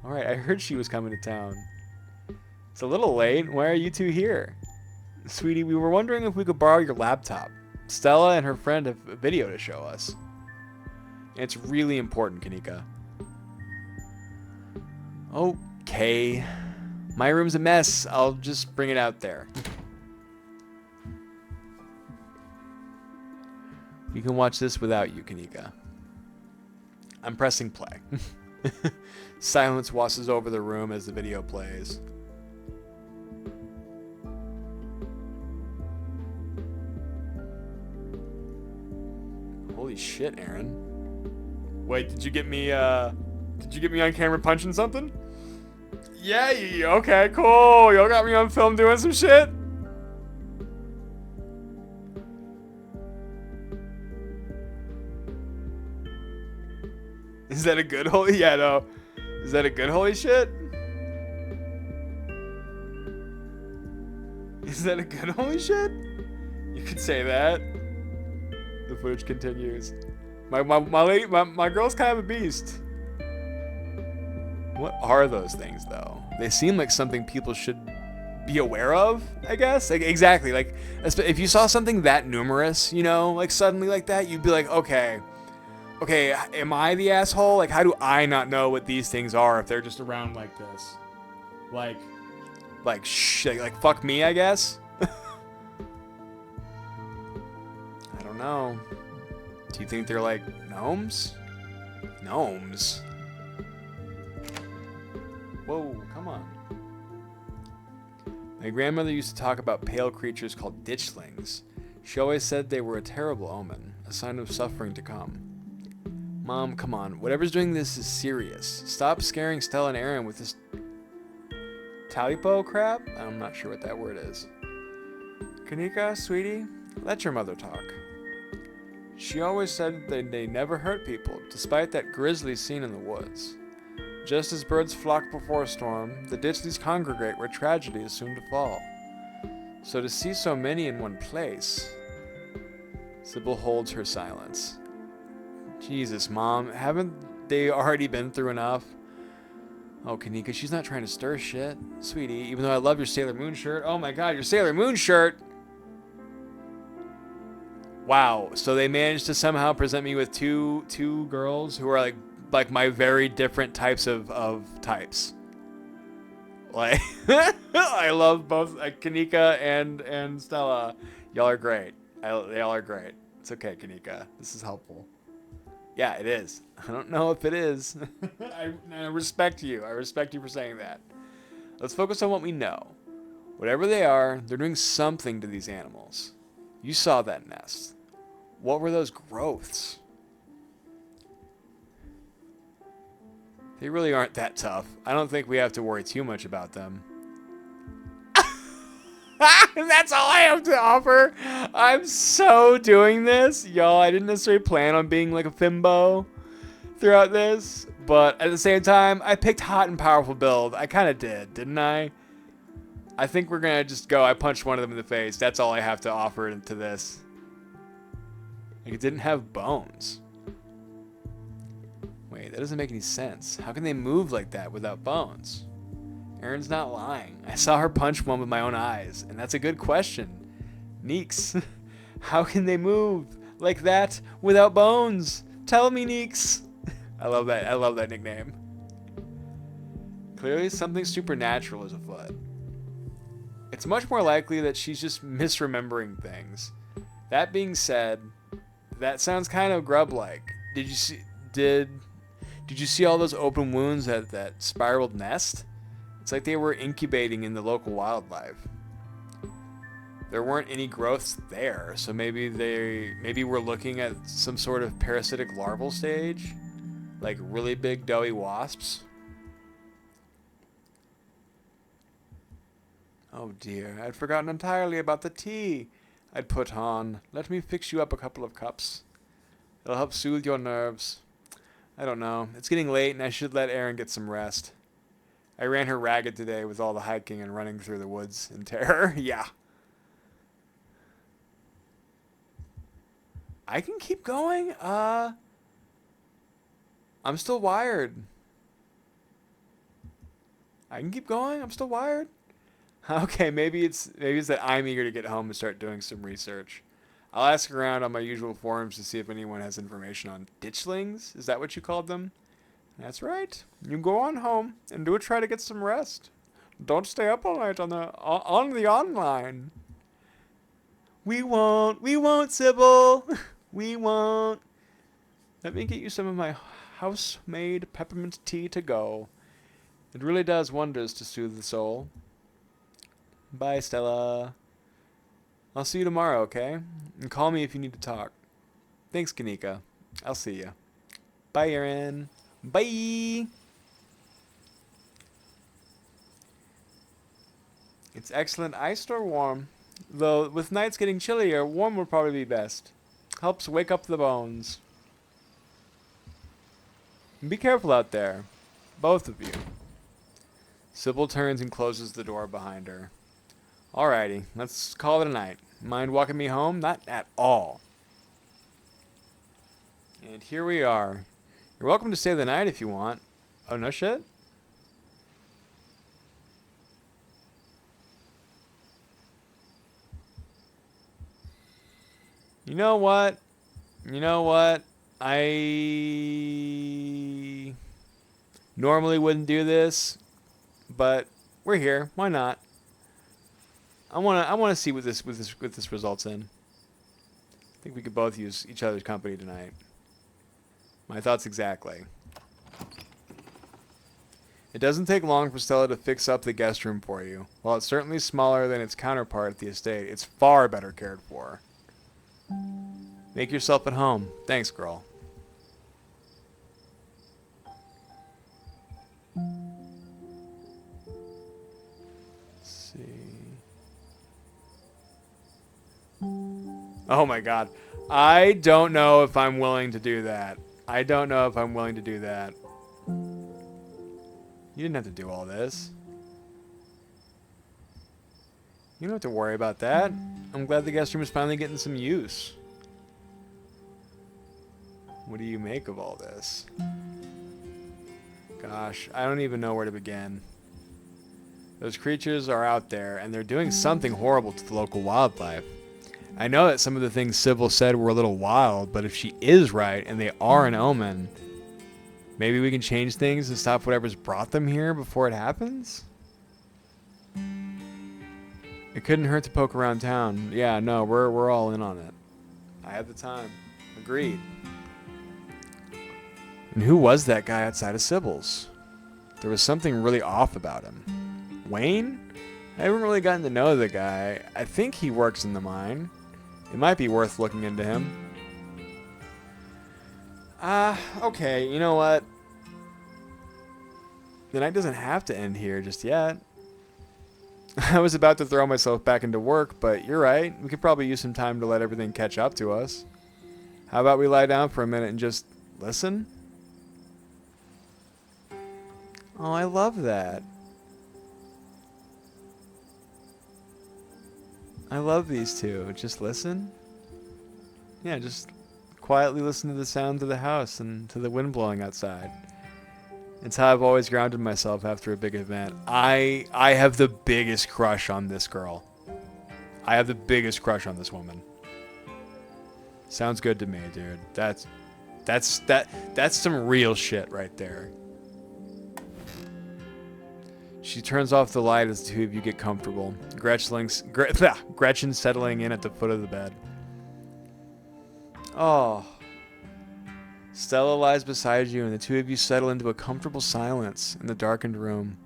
All right, I heard she was coming to town. It's a little late. Why are you two here? Sweetie, we were wondering if we could borrow your laptop. Stella and her friend have a video to show us. It's really important, Kanika. Okay. My room's a mess. I'll just bring it out there. We can watch this without you, Kanika. I'm pressing play. Silence washes over the room as the video plays. Holy shit, Aaron. Wait, did you get me on camera punching something? Yeah, okay, cool. Y'all got me on film doing some shit? Is that a good holy? Yeah, no. Is that a good holy shit? Is that a good holy shit? could say that. The footage continues. My girl's kind of a beast. What are those things, though? They seem like something people should be aware of, I guess. Like, exactly. Like, if you saw something that numerous, you know, like suddenly like that, you'd be like, okay, am I the asshole? Like, how do I not know what these things are if they're just around like this? Like fuck me, I guess. I don't know. Do you think they're like gnomes? Gnomes? Whoa, come on. My grandmother used to talk about pale creatures called ditchlings. She always said they were a terrible omen, a sign of suffering to come. Mom, come on. Whatever's doing this is serious. Stop scaring Stella and Aaron with this talipo crap? I'm not sure what that word is. Kanika, sweetie, let your mother talk. She always said that they never hurt people, despite that grisly scene in the woods. Just as birds flock before a storm, the ditchleys congregate where tragedy is soon to fall. So to see so many in one place... Sybil holds her silence. Jesus, Mom, haven't they already been through enough? Oh, Kanika, she's not trying to stir shit. Sweetie, even though I love your Sailor Moon shirt. Oh my god, your Sailor Moon shirt! Wow, so they managed to somehow present me with two girls who are like my very different types of types. Like, I love both Kanika and Stella. Y'all are great. Y'all are great. It's okay, Kanika. This is helpful. Yeah, it is. I don't know if it is. I respect you. I respect you for saying that. Let's focus on what we know. Whatever they are, they're doing something to these animals. You saw that nest. What were those growths? They really aren't that tough. I don't think we have to worry too much about them. That's all I have to offer. I'm so doing this. Y'all, I didn't necessarily plan on being like a Fimbo throughout this. But at the same time, I picked hot and powerful build. I kind of did, didn't I? I think we're going to just go. I punched one of them in the face. That's all I have to offer to this. Like, it didn't have bones. Wait, that doesn't make any sense. How can they move like that without bones? Erin's not lying. I saw her punch one with my own eyes, and that's a good question. Neeks, how can they move like that without bones? Tell me, Neeks. I love that. I love that nickname. Clearly, something supernatural is afoot. It's much more likely that she's just misremembering things. That being said, that sounds kind of grub-like. Did you see all those open wounds at that spiraled nest? It's like they were incubating in the local wildlife. There weren't any growths there, so maybe we're looking at some sort of parasitic larval stage, like really big doughy wasps. Oh dear, I'd forgotten entirely about the tea I'd put on. Let me fix you up a couple of cups. It'll help soothe your nerves. I don't know. It's getting late and I should let Erin get some rest. I ran her ragged today with all the hiking and running through the woods in terror. Yeah. I can keep going. I'm still wired. I can keep going. I'm still wired. Okay, maybe it's that I'm eager to get home and start doing some research. I'll ask around on my usual forums to see if anyone has information on ditchlings. Is that what you called them? That's right. You go on home and try to get some rest. Don't stay up all night on the online. We won't, Sybil. We won't. Let me get you some of my house-made peppermint tea to go. It really does wonders to soothe the soul. Bye, Stella. I'll see you tomorrow, okay? And call me if you need to talk. Thanks, Kanika. I'll see you. Bye, Erin. Bye! It's excellent iced or warm. Though, with nights getting chillier, warm would probably be best. Helps wake up the bones. Be careful out there. Both of you. Sybil turns and closes the door behind her. Alrighty, let's call it a night. Mind walking me home? Not at all. And here we are. You're welcome to stay the night if you want. Oh, no shit? You know what? You know what? I normally wouldn't do this, but we're here. Why not? I wanna see what this results in. I think we could both use each other's company tonight. My thoughts exactly. It doesn't take long for Stella to fix up the guest room for you. While it's certainly smaller than its counterpart at the estate, it's far better cared for. Make yourself at home. Thanks, girl. Let's see. Oh my god. I don't know if I'm willing to do that. I don't know if I'm willing to do that. You didn't have to do all this. You don't have to worry about that. I'm glad the guest room is finally getting some use. What do you make of all this? Gosh, I don't even know where to begin. Those creatures are out there, and they're doing something horrible to the local wildlife. I know that some of the things Sybil said were a little wild, but if she is right, and they are an omen, maybe we can change things and stop whatever's brought them here before it happens? It couldn't hurt to poke around town. Yeah, no, we're all in on it. I have the time. Agreed. And who was that guy outside of Sybil's? There was something really off about him. Wayne? I haven't really gotten to know the guy. I think he works in the mine. It might be worth looking into him. Okay, you know what? The night doesn't have to end here just yet. I was about to throw myself back into work, but you're right. We could probably use some time to let everything catch up to us. How about we lie down for a minute and just listen? Oh, I love that. I love these two. Just listen. Yeah, just quietly listen to the sounds of the house and to the wind blowing outside. It's how I've always grounded myself after a big event. I have the biggest crush on this girl. I have the biggest crush on this woman. Sounds good to me, dude. That's some real shit right there. She turns off the light as the two of you get comfortable. Gretchen settling in at the foot of the bed. Oh. Stella lies beside you, and the two of you settle into a comfortable silence in the darkened room.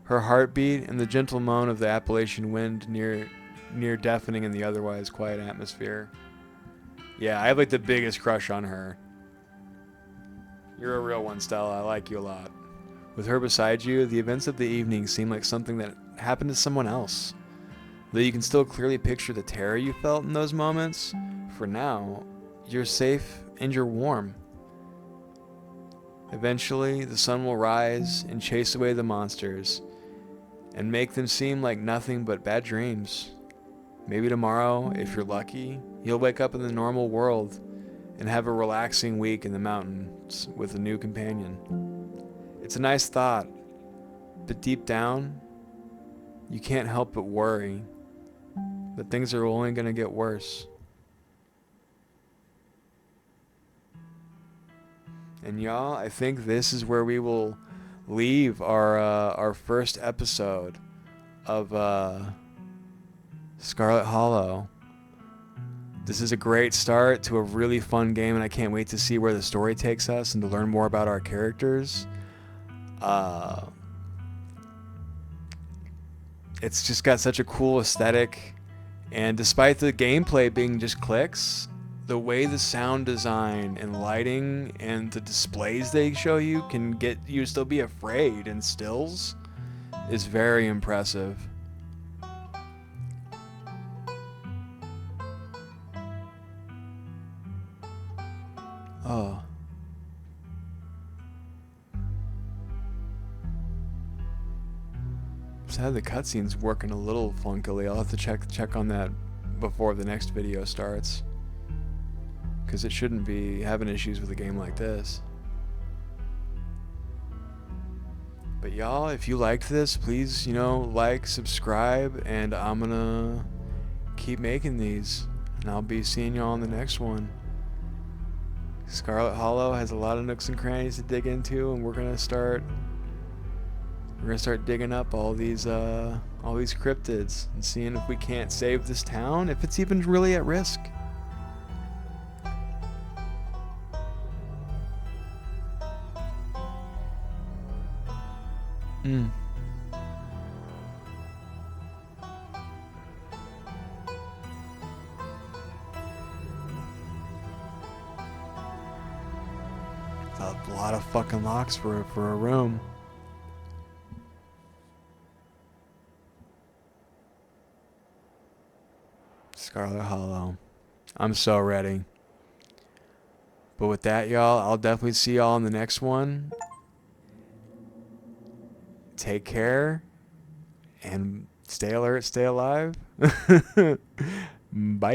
Her heartbeat and the gentle moan of the Appalachian wind near deafening in the otherwise quiet atmosphere. Yeah, I have like the biggest crush on her. You're a real one, Stella. I like you a lot. With her beside you, the events of the evening seem like something that happened to someone else. Though you can still clearly picture the terror you felt in those moments, for now, you're safe and you're warm. Eventually, the sun will rise and chase away the monsters, and make them seem like nothing but bad dreams. Maybe tomorrow, if you're lucky, you'll wake up in the normal world and have a relaxing week in the mountains with a new companion. It's a nice thought, but deep down, you can't help but worry that things are only going to get worse. And y'all, I think this is where we will leave our first episode of Scarlet Hollow. This is a great start to a really fun game, and I can't wait to see where the story takes us and to learn more about our characters. It's just got such a cool aesthetic, and despite the gameplay being just clicks, the way the sound design and lighting and the displays they show you can get you still be afraid in stills is very impressive. Oh. So the cutscene's working a little funkily. I'll have to check on that before the next video starts, because it shouldn't be having issues with a game like this. But y'all, if you liked this, please, like, subscribe, and I'm gonna keep making these, and I'll be seeing y'all on the next one. Scarlet Hollow has a lot of nooks and crannies to dig into, and we're gonna start digging up all these cryptids and seeing if we can't save this town, if it's even really at risk. A lot of fucking locks for a room. Scarlet Hollow. I'm so ready. But with that, y'all, I'll definitely see y'all in the next one. Take care. And stay alert, stay alive. Bye.